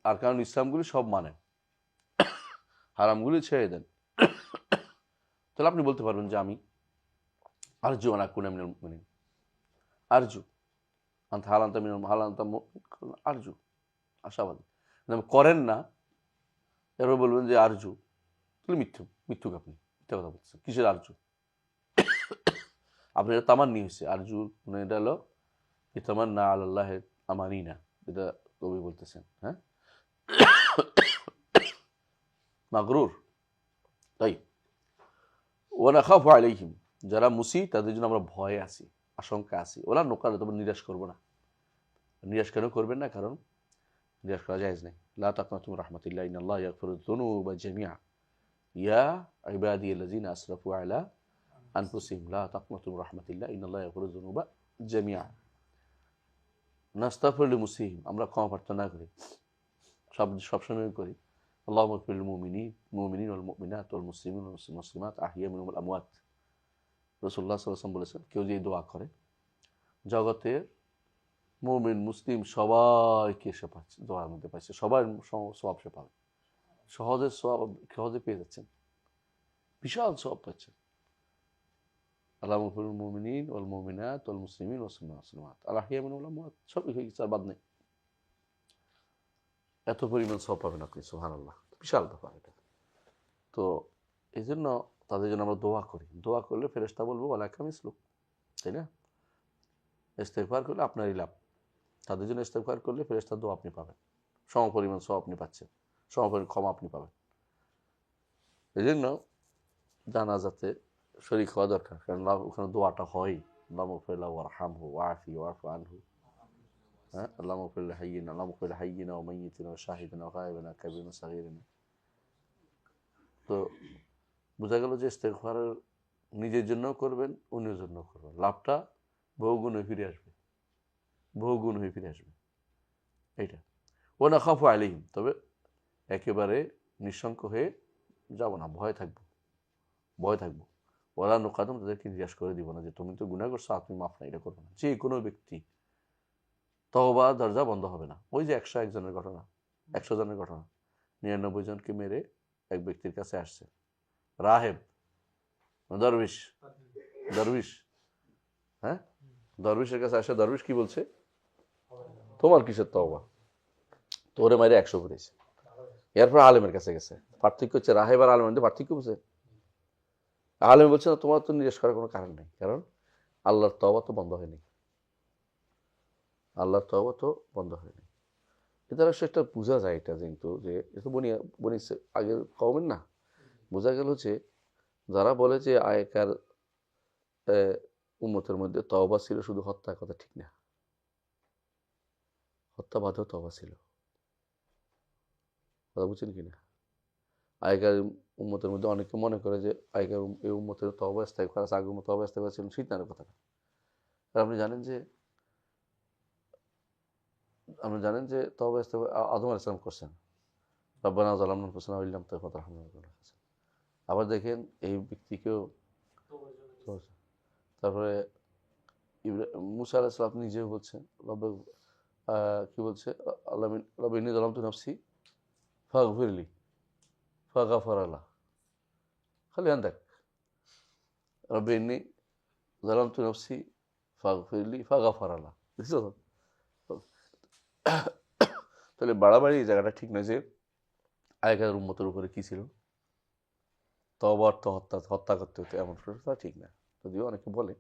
আর কারণ ইসলামগুলি সব মানেন, হারামগুলি ছেড়ে দেন, তাহলে আপনি বলতে পারবেন যে আমি আরজু আন আকুনা মিনাল মুমিনিন, আরজু আনতা হালান্তা মিনাল হালান্তা আরজু, আশাবাদী। করেন না, এরপর বলবেন যে আরজু, তাহলে মিথ্যুক, আপনি মিথ্যা কথা বলছেন। কিসের আরজু? আপনার এটা তামান্নি হয়েছে। আরজু মানে এটা হলো ইতামান্না আলাল্লাহি আমানিনা, এটা কবি বলতেছেন। হ্যাঁ, মাগরুর। তাই ওয়া নাখাফু আলাইহিম, যারা মুসি তাদের জন্য আমরা ভয়ে আছি, আশঙ্কা আছি। ওরা নোকালে তবে নিরাশ করবো না। নিরাশ কেন করবেন না? কারণ নিরাশ করা জায়েজ নেই। লা তাকনাতু মির রাহমাতিল্লাহ ইন্নাল্লাহা ইয়াগফিরুয যুনুবা জামিআ ইয়া ইবাদিয়াল্লাযিনা আসরাফু আলা আনফুসিহিম লা তাকনাতু মির রাহমাতিল্লাহ ইন্নাল্লাহা ইয়াগফিরুয যুনুবা জামিআ। নাস্তাগফিরু লিমুসিহিম, আমরা ক্ষমা প্রার্থনা করি, সবসময় করি। আল্লাহুম্মা ইগফির লিল মুমিনিন ওয়াল মুমিনাত ওয়াল মুসলিমিন ওয়াল মুসলিমাত আহইয়া মিনহুম ওয়াল আমওয়াত। রাসূলুল্লাহ সাল্লাল্লাহু আলাইহি ওয়াসাল্লাম বলেছেন, কেউ যদি দোয়া করে জগতের মুমিন মুসলিম সবাইকে সে পাচ্ছে, দোয়ার মধ্যে পাচ্ছে, সবার সওয়াব সে পাবে, সহজে পেয়ে যাচ্ছেন, বিশাল সওয়াব পাচ্ছেন। আল্লাহুম্মা ইগফির লিল মুমিনিন ওয়াল মুমিনাত ওয়াল মুসলিমিন ওয়াল মুসলিমাত আহইয়া মিনহুম ওয়াল আমওয়াত, সবই হয়ে গেছে, আর বাদ নেই। এত পরিমাণ সওয়াব পাবেন আপনি, সুবহানাল্লাহ, বিশাল ব্যাপার এটা। তো এই জন্য তাদের জন্য আমরা দোয়া করি। দোয়া করলে ফেরেশতা বলবো ওয়ালাকা মিসলুক, তাই না? ইস্তেগফার করলে আপনারই লাভ। তাদের জন্য ইস্তেগফার করলে ফেরেশতার দোয়া আপনি পাবেন, সমপরিমাণ সওয়াব আপনি পাচ্ছেন, সমপরিমাণ ক্ষমা আপনি পাবেন। এই জন্য জানাজাতে শরীক হওয়া দরকার, কারণ ওখানে দোয়াটা হয়, আল্লাহুম্মা ইগফির লাহু ওয়ারহামহু ওয়াআফিহি ওয়া'ফু আনহু। হ্যাঁ, আল্লাহুম্মা ইগফির লিহাইয়িনা ওয়া মাইয়িতিনা ওয়া শাহিদিনা ওয়া গায়িবিনা ওয়া কাবীরিনা ওয়া সাগীরিনা। তো বোঝা গেল যে ইস্তেগফারের নিজের জন্য করবেন, অন্যের জন্য করবেন, লাভটা বহুগুণ হয়ে ফিরে আসবে, এইটা। ওয়া নাখাফু আলাইহিম, তবে একেবারে নিঃশঙ্ক হয়ে যাব না, ভয় থাকবো। ওয়ালা নুকাদুম, তাদেরকে নিরাশ করে দিব না যে তুমি তো গুনাহ করছো, আপনি মাফ না, এটা করবো না। যে কোনো ব্যক্তি তওবা দরজা বন্ধ হবে না। ওই যে 101 জনের ঘটনা, 100 জনের ঘটনা, 99 জনকে মেরে এক ব্যক্তির কাছে আসছে, রাহেব, দরবিশ, হ্যাঁ, দরবিশের কাছে আসে। দরবিশ কি বলছে? তোমার কিসের তওবা, তোরে মাইরে 100 করেছে। এরপর আলেমের কাছে গেছে। পার্থক্য হচ্ছে রাহেব আর আলেমের মধ্যে পার্থক্য বুঝে। আলেম বলছে না, তোমার তো নিরাশ করার কোনো কারণ নেই, কারণ আল্লাহর তওবা তো বন্ধ হয়নি, এটা অবশ্য একটা বোঝা যায়, এটা কিন্তু যে এটা বনি আগের কওমের না, বোঝা গেল যে যারা বলে যে আগেকার উম্মতের মধ্যে তওবা ছিল শুধু হত্যা, কথা ঠিক না। হত্যা বাদেও তওবা ছিল, কথা বুঝছেন কিনা? আগেকার উম্মতের মধ্যে অনেকে মনে করে যে আগেকার এই উম্মতের তওবা ইস্তেগফার আছে, আগের তওবা ইস্তেগফার ছিল, ঠিক না কথা। আর আপনি জানেন যে তওবা ইস্তেগফার আদম আলাইহিস সালাম করছেন, রব্বানা যালামনা আনফুসানা ওয়া ইল্লাম তাগফির লানা ওয়া তারহামনা। আবার দেখেন এই ব্যক্তিকেও, তারপরে মুসা আলাইহিস সালাম নিজেও বলছেন, কি বলছে, আল্লাহ রব্বি ইন্নী যালামতু নাফসি ফাগফিরলি ফাগাফারা লাহ। খালি আন্দাক রব্বি ইন্নী যালামতু নাফসি ফাগফিরলি ফাগাফারা লাহ। বুঝছো? তাহলে বাড়াবাড়ি এই জায়গাটা ঠিক নয়। যে আগেকার উম্মতের উপরে কি ছিল, তওবা অর্থ হত্যা করতে হতো এমন তা ঠিক না, যদিও অনেকে বলে,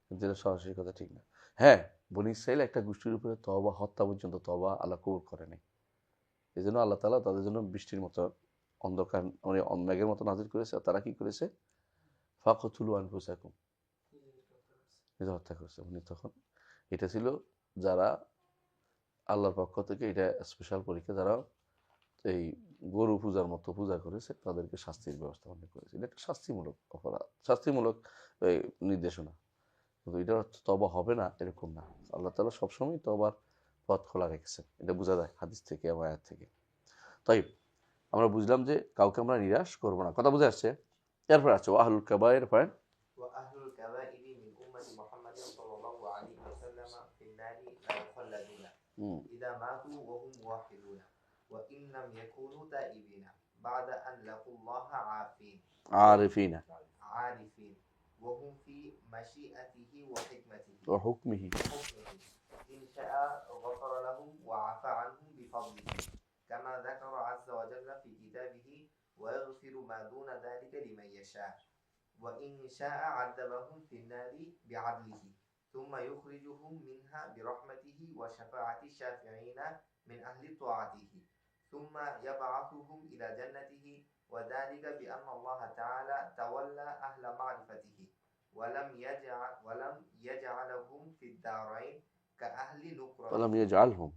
কিন্তু এটা সরাসরি কথা ঠিক না। হ্যাঁ, বনী ইসরাইল একটা গোষ্ঠীর উপরে তওবা, হত্যা পর্যন্ত তওবা আল্লাহ কবুল করে নাই। এই জন্য আল্লাহ তাআলা তাদের জন্য বৃষ্টির মতো অন্ধকার, মানে মেঘের মতো নাজিল করেছে। আর তারা কি করেছে? ফাকতুলু আনফুসাকুম, নিজে হত্যা করেছে। উনি তখন এটা ছিল যারা আল্লাহর পক্ষ থেকে, এটা স্পেশাল পরীক্ষা, যারা এই গরু পূজার মতো পূজা করেছে তাদেরকে শাস্তির ব্যবস্থা মনে করেছে। এটা একটা শাস্তিমূলক অপরাধ, শাস্তিমূলক নির্দেশনা। কিন্তু এটা তওবা হবে না এরকম না। আল্লাহ তাআলা সবসময় তওবার পথ খোলা রেখেছেন, এটা বোঝা যায় হাদিস থেকে এবং আয়াত থেকে। তাই আমরা বুঝলাম যে কাউকে আমরা নিরাশ করবো না, কথা বুঝে আসছে। এরপর আছে আহলুল কাবায়ের পয়েন্ট, وأهل الكبائر من أمة محمد صلى الله عليه وسلم في النار لا يخلدون إذا ماتوا وهم موحدون وإن لم يكونوا تائبين بعد أن لقوا الله عارفين وهم في مشيئته وحكمته وحكمه إن شاء غفر لهم وعفى عنهم بفضله كما ذكر عز وجل في كتابه ويغفر ما دون ذلك لمن يشاء وإن شاء عذبهم في النار بعدله ثم يخرجهم منها برحمته وشفاعة الشافعين من أهل طاعته ثم يبعثهم إلى جنته وذلك بأن الله تعالى تولى أهل معرفته ولم يجعلهم في الدارين كأهل نكرته ولم يجعلهم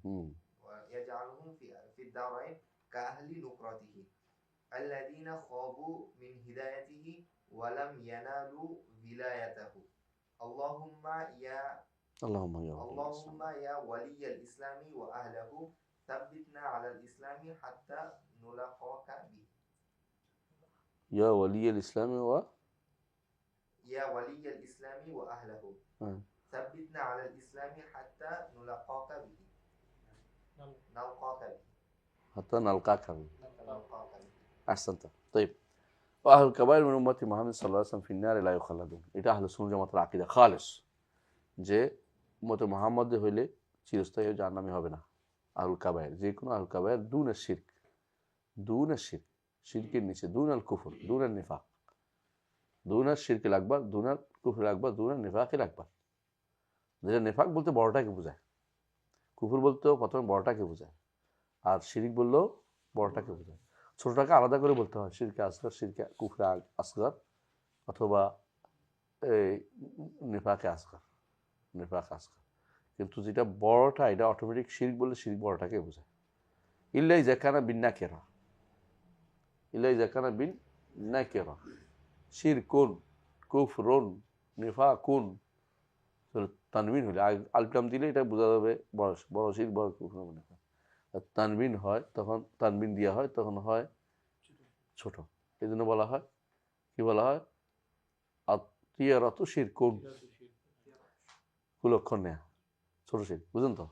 في الدارين كأهل نكرته الذين خابوا من هدايته ولم ينالوا ولايته اللهم يا ولي الإسلام وأهله ثبتنا على الإسلام حتى نلقاك به يا ولي الإسلام يا ولي الإسلام وأهله ثبتنا على الإسلام حتى نلقاك به حتى نلقاك به أحسنت طيب وأهل الكبائر من أمة محمد صلى الله عليه وسلم في النار لا يخلدون এটা আহলে সুন্নাত জামাতের আকীদা খালেস, যে উম্মতে মুহাম্মদ হইলে চিরস্থায়ী জাহান্নামী হবে না। আহলুল কাবায়ের, যে কোনো আহলুল কাবায়ের দুনের শিরক, শিরকের নিচে, দুনাল কুফর, দুনাল নিফাক, দুনাল শিরকিল আকবার, দুনাল কুফর আকবার, দুনাল নিফাকিল আকবার। যেটা নিফাক বলতে বড়টাকে বোঝায়, কুফর বলতেও প্রথমে বড়টাকে বোঝায়, আর শিরিক বললেও বড়টাকে বোঝায়। ছোটটাকে আলাদা করে বলতে হয়, শিরকে আসগর, শিরকে কুফরে আসগর, অথবা নিফাকে আসগর, কিন্তু যেটা বড়টা এটা অটোমেটিক শিরক বললে শিরক বড়টাকে বোঝায়। ইল্লা ইযা কানা বিন নাকিরা শিরকুন কুফরুন নিফাকুন, তানবিন হলে আলফলাম দিলে এটা বোঝা যাবে বড় শিরক, বড় কুফর। তানবিন হয় তখন, তানবিন দেওয়া হয় তখন হয় ছোট। এই জন্য বলা হয়, কি বলা হয়, আতিয়ারাত শিরকুন, কুলক্ষণ নেয়া, ছোট শিরক, বুঝলেন তো?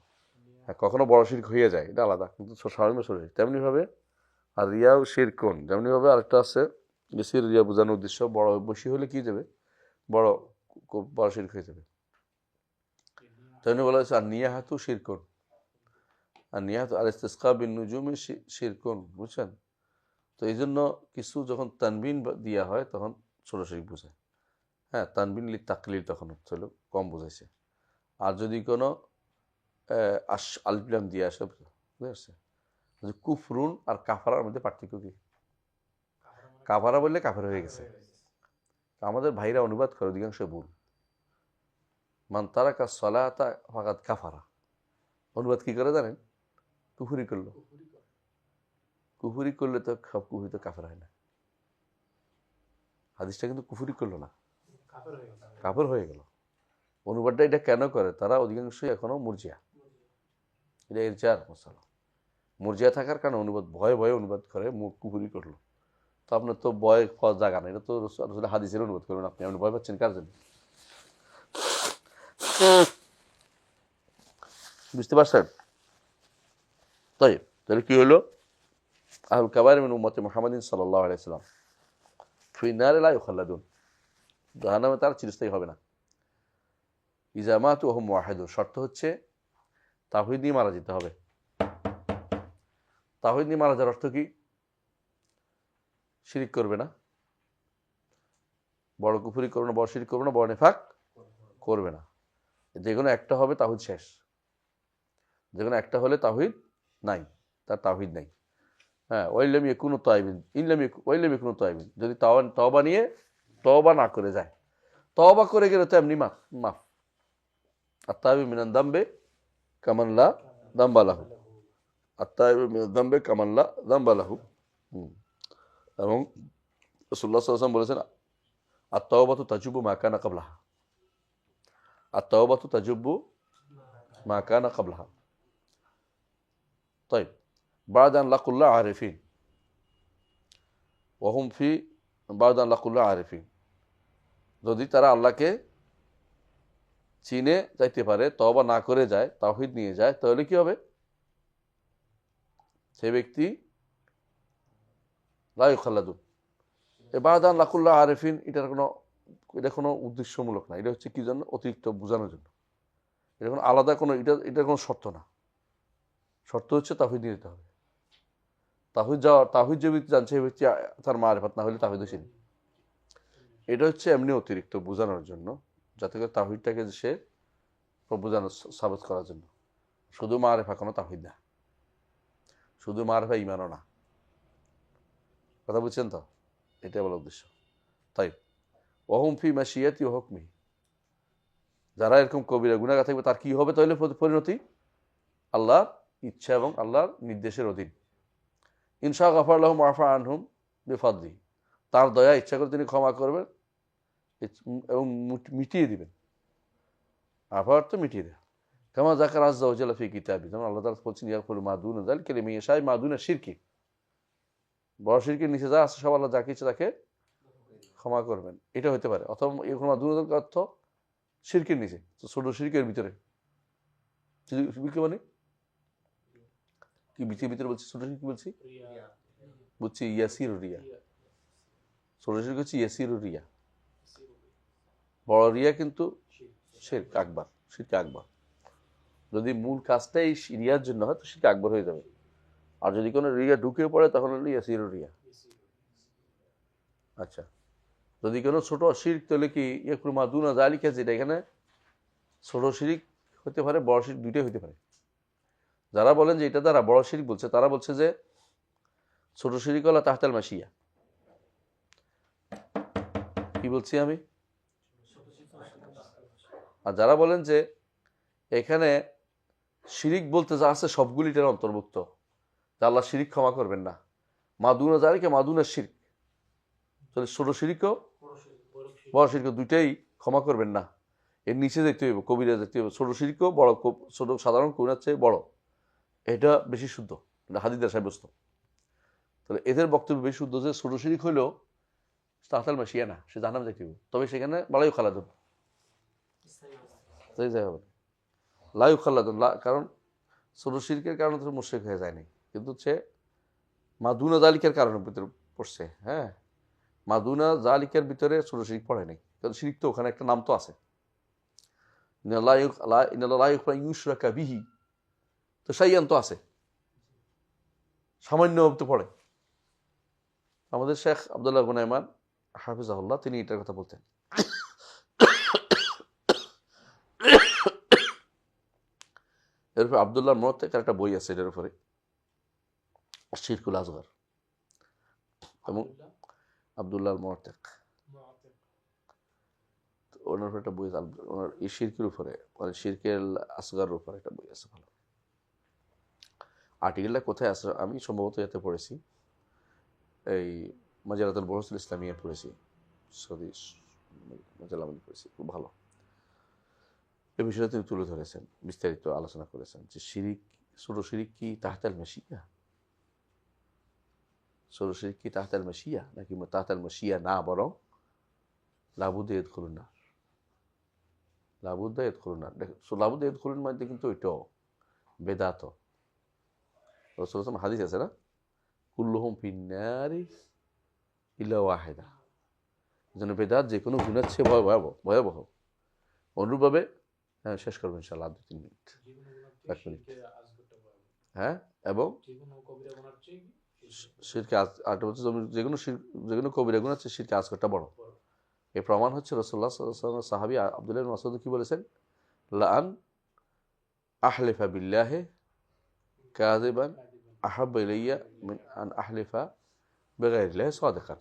হ্যাঁ, কখনো বড় শিরক হয়ে যায়, এটা আলাদা, কিন্তু সাধারণত ছোট শিরক। তেমনি ভাবে আর রিয়াও শিরকুন, যেমনি ভাবে আরেকটা আছে বেশি রিয়া বোঝানোর উদ্দেশ্য, বড় বেশি হলে কি যাবে, বড় শিরক হয়ে যাবে। তেমনি বলা হয়েছে আর নিয়াহাতু শিরকুন, আর নিয়াহাতু আর ইস্তিসকা বিন নুজুমি শিরকুন, বুঝছেন? তো এই জন্য কিছু যখন তানবিন দেওয়া হয় তখন ছোট শিরক বোঝায়। হ্যাঁ, তানবিন লি তাকলিল তখন অর্থ হলো কম বোঝাইছে। আর যদি কোনো আলফলাম দিয়ে আসে, বুঝতে পারছে? কুফরুন আর কাফারার মধ্যে পার্থক্য কি? কাফারা বললে কাফের হয়ে গেছে, আমাদের ভাইরা অনুবাদ করে অধিকাংশ ভুল। মান তারাকা সলাতা ফাকাদ কাফারা, অনুবাদ কি করে জানেন? কুফরি করলো। কুফরি করলে তো সব কুফরি তো কাফের হয় না। হাদিসটা কিন্তু কুফরি করলো না, কাফের হয়ে গেল। অনুবাদটা এটা কেন করে? তারা অধিকাংশই এখনো মুরজিয়া, এটা ইরজার মশালা। মুরজিয়া থাকার কারণে অনুবাদ ভয়ে ভয়ে অনুবাদ করে, মুখ কুফরি করলো। তো আপনার তো ভয় পাওয়ার জায়গা নেই, এটা তো আসলে হাদিসের অনুবাদ করবেন আপনি ভয় পাচ্ছেন কার জন্য? বুঝতে পারছেন? তাই তাহলে কি হলো? আহুল কাবাইর মিন উম্মতি মুহাম্মাদিন সাল্লাল্লাহু আলাইহি ওয়াসাল্লাম ফি নারি লা ইউখাল্লাদুন, জাহান্নামে তারা চিরস্থায়ী হবে না। ইজা মাতু ওয়া হুম মুওয়াহিদুন, শর্ত হচ্ছে তাওহীদ নিয়ে মারা যেতে হবে। তাওহীদ নিয়ে মারা যাওয়ার অর্থ কি? শিরিক করবে না, বড় কুফরি করবে না, বড় শিরিক করবে না, বড় নেফাক করবে না। যে কোনো একটা হবে তাওহীদ শেষ। যে কোনো একটা হলে তাওহীদ নাই, তার তাওহীদ নাই। হ্যাঁ, ওয়াইলাম ইয়াকুনু তাইবিন ওয়াইলাম ইয়াকুনু তাইবিন, যদি তওবা নিয়ে তওবা না করে যায়, তওবা করে গেলে তো এমনি মাফ। আত-তাইবু মিনান দামবে কামান লা দামবা লাহু, আত-তাইবু মিনান দামবে কামান লা দামবা লাহু। এবং রাসূলুল্লাহ সাল্লাল্লাহু আলাইহি ওয়াসাল্লাম বলেছেন আত-তাওবাতু তাজুবু মা কানা ক্বাবলাহা, আত-তাওবাতু তাজুবু মা কানা ক্বাবলাহা। طيب بعد أن لقوا الله عارفين وهم في بعد أن لقوا الله عارفين, যদি তারা আল্লাহকে চিনে যাইতে পারে, তওবা না করে যায়, তাওহীদ নিয়ে যায়, তাহলে কি হবে? সে ব্যক্তি লা ইউখাল্লাদুন। বাদ আন লাকুল্লাহ আরিফিন, এটা কোনো উদ্দেশ্যমূলক না, এটা হচ্ছে কি জন্য? অতিরিক্ত বোঝানোর জন্য। এটা কোনো আলাদা কোনো এটা কোনো শর্ত না। শর্ত হচ্ছে তাওহীদ নিয়ে যেতে হবে। তাওহীদ যে ব্যক্তি জানছে, সেই ব্যক্তি তার মারিফাত না হলে তাওহীদ শিরিক। এটা হচ্ছে এমনি অতিরিক্ত বোঝানোর জন্য, যাতে করে তাওহীদটাকে সে বোঝানো সাবিত করার জন্য। শুধু মারিফা কোনো তাওহীদ না, শুধু মারিফা ঈমানও না। কথা বুঝছেন তো? এটাই বলার উদ্দেশ্য। তাই ওয়াহুম ফি মাশিয়াতি ওয়া হুকমিহি, যারা এরকম কবিরা গুনাহগার থাকবে তার কি হবে তাহলে পরিণতি? আল্লাহর ইচ্ছা এবং আল্লাহর নির্দেশের অধীন। ইনশা গাফার লাহুম ওয়া আফা আনহুম বিফাদলিহি, তার দয়া ইচ্ছা করে তিনি ক্ষমা করবেন এবং মিটিয়ে দিবেন। আফা অর্থ মিটিয়ে দেন। কামা যাকার আযযা ওয়া জাল্লা ফি কিতাবি, যেমন আল্লাহ তাআলা বলছেন ইয়াগফিরু মা দুনা যালিকা লিমান ইয়াশা, মা দুনা শিরকি, বড় শিরকের নিচে যা আছে সব আল্লাহ যাকে ইচ্ছা তাকে ক্ষমা করবেন। এটা হতে পারে। অথবা ইয়াগফিরু মা দুনা যালিকা অর্থ শিরকের নিচে, ছোট শিরকের ভিতরে। মানে কি ভিতরে বলছি? ছোট শিরক বলছি, বুঝছি ইয়াসির রিয়া। ছোট শিরক হচ্ছে ইয়াসির রিয়া, বড় রিয়া কিন্তু শিরক আকবার, শিরক আকবার। যদি মূল কাজটাই রিয়ার জন্য হয় তো শিরক আকবার হয়ে যাবে। আর যদি কোনো রিয়া ঢুকে পড়ে তখন হলো ইয়াসির রিয়া। আচ্ছা, যদি কোনো ছোট শিরক তাহলে কি ইয়াকুরু মা দুনা যালিকা, যেটা এখানে ছোট শিরক হতে পারে, বড় শিরক দুইটাই হতে পারে। যারা বলেন যে এটা দ্বারা বড় শিরক বলছে, তারা বলছে যে ছোট শিরক হলো তাহতাল মাশিয়া। কি বলছি আমি? আর যারা বলেন যে এখানে শিরিক বলতে যা আছে সবগুলি এটার অন্তর্ভুক্ত, আল্লাহ শিরিক ক্ষমা করবেন না, মাদুনা যারিকে মাদুনা শিরক, তাহলে ছোট শিরিকও বড় শিরক দুইটাই ক্ষমা করবেন না, এর নিচে যেতে হইব, কবিরা যেতে হইব। ছোট শিরকও বড়, ছোট সাধারণ কবিরার চেয়ে বড়, এটা বেশি শুদ্ধ, এটা হাদিসের সাব্যস্ত। তাহলে এদের বক্তব্য বেশি শুদ্ধ যে ছোট শিরিক হইলেও তাহতাল মাশিয়া না, সে জাহান্নামে যেতে হইব, তবে সেখানে লা ইউখাল্লাদুন, লা ইউখাল্লাদুন, কারণ ছোট শিরকের কারণে তো মুশরিক হয়ে যায়নি, কিন্তু সে মাদুনা যালিকার কারণে ভিতরে পড়ছে। হ্যাঁ, মাদুনা যালিকার ভিতরে ছোট শিরক পড়ে নাই, কারণ শিরক তো ওখানে একটা নাম তো আছে, ইউশরাকা বিহি, তো শাইয়ান তো আছে, সামান্য তো পড়ে। আমাদের শেখ আব্দুল্লাহ গুনাইমান হাফিজাহুল্লাহ তিনি এটার কথা বলতেন। এর উপরে আব্দুল্লাহর মুরতেক একটা বই আছে এটার উপরে, শিরকুল আসগর, এবং আব্দুল্লাহর মুরতেক ওনার উপর একটা বই আছে, ওনার এই শিরকের উপরে, মানে শিরকের আসগারের উপরে একটা বই আছে ভালো। আর্টিকেলটা কোথায় আছে আমি সম্ভবত এতে পড়েছি, এই মাজারাতুল বহসুল ইসলামিয়া পড়েছি, সৌদি মাজাল্লা পড়েছি, খুব ভালো। এই বিষয়টা তিনি তুলে ধরেছেন, বিস্তারিত আলোচনা করেছেন যে শিরিক, ছোট শিরিক কি তাহতাল মাশিয়া, ছোট শিরিক কি তাহতাল মাশিয়া নাকি তাহতাল মাশিয়া না, বরং লাবুদ্দা ইয়াদখুলুন নার, লাবুদ্দা ইয়াদখুলুন নার। লাবুদ্দা ইয়াদখুলুন মধ্যে কিন্তু ওইটাও বেদাত, রাসূলুল্লাহ সাল্লাল্লাহু হাদিস আছে না, কুল্লুহুম ফিন্নারি ইল্লা ওয়াহিদা, যেন বেদাত যে কোনো গুণের চেয়ে ভয়াবহ। অনুরূপভাবে, হ্যাঁ শেষ করবো ইনশাআল্লাহ 2-3 মিনিট, 1 মিনিট। হ্যাঁ, এবং শিরকে আরেকটা হচ্ছে যে কোনো কবিরা গুনাহ হচ্ছে শিরকে আসগরটা বড়। এর প্রমাণ হচ্ছে রাসূলুল্লাহ সাল্লাল্লাহু আলাইহি ওয়াসাল্লাম সাহাবী আব্দুল্লাহ ইবনে মাসউদ কি বলেছেন, লাআন আহলিফা বিল্লাহি কাযিবান আহাব্বু ইলাইয়া মিন আন আহলিফা বিগাইরিল্লাহি সাদিকান।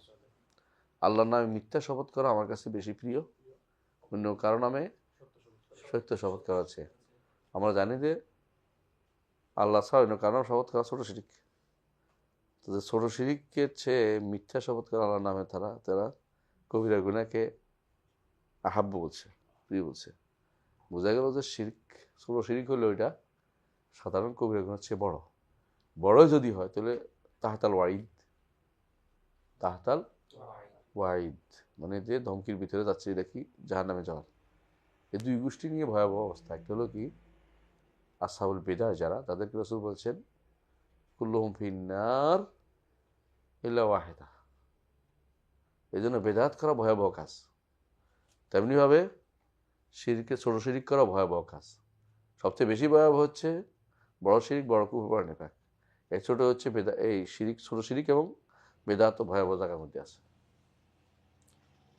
আল্লাহর নামে মিথ্যা শপথ করা আমার কাছে বেশি প্রিয় অন্য কারো নামে সত্য শপথ করা আছে। আমরা জানি যে আল্লাহ ছাড়া অন্য কারো নামে শপথ করা ছোট শিরিক। তো ছোট শিরিকের চেয়ে মিথ্যা শপথ করা আল্লাহর নামে তারা কবিরা গুনাহকে আহাব্বু বলছে, প্রিয় বলছে। বোঝা গেল যে শিরিক, ছোট শিরিক হলে ওইটা সাধারণ কবিরা গুনাহের চেয়ে বড় যদি হয় তাহলে তাহতাল ওয়াইদ, তাহতাল ওয়াইদ মানে যে ধমকির ভিতরে যাচ্ছে, এটা কি জাহান্নামে যাওয়ার। এই দুই গোষ্ঠী নিয়ে ভয়াবহ অবস্থা। একটা হলো কি আসহাবুল বিদআহ যারা, তাদেরকে রাসূল বলছেন কুল্লুহুম ফিন্নার ইল্লা ওয়াহিদা। এই জন্য বেদাত করা ভয়াবহ কাজ, তেমনিভাবে শিরকে ছোট শিরিক করা ভয়াবহ কাজ। সবচেয়ে বেশি ভয়াবহ হচ্ছে বড় শিরিক, বড় কুফর, বড় নিফাক। এই ছোট হচ্ছে এই শিরিক, ছোট শিরিক এবং বেদাত ভয়াবহ জায়গার মধ্যে আছে।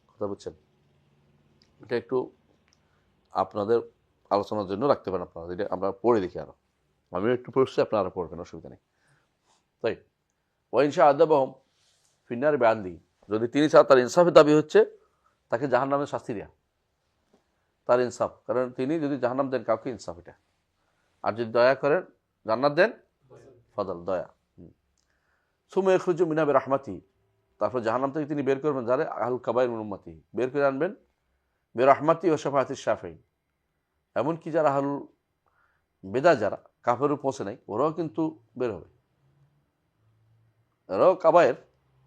কথা বুঝছেন? এটা একটু আপনাদের আলোচনার জন্য রাখতে পারেন আপনারা, এটা আমরা পড়ে দেখি আরো। আমি একটু পড়ছি, আপনারা পড়বেন, অসুবিধা নেই। তাই ওয়াইনশা আদাবাহম ফিন্নার বাদলি, যদি তিনি ছাড়া তার ইনসাফের দাবি হচ্ছে তাকে জাহান্নামের শাস্তি দেয়া, তার ইনসাফ, কারণ তিনি যদি জাহান্নাম দেন কাউকে ইনসাফ এটা, আর যদি দয়া করেন জান্নাত দেন ফদল, দয়া। সুমা ইয়াখরুজু মিনা বিরাহমাতি, তারপর জাহান্নাম থেকে তিনি বের করবেন যারা আহলুল কাবাইর মিন উম্মতি, বের করে আনবেন বিরাহমাতি ওয়া শাফাআতি শাফিঈন। এমনকি যারা আহলুল বিদআহ, যারা কাফেরও পৌঁছে নাই, ওরাও কিন্তু বের হবে। এরাও কাবায়ের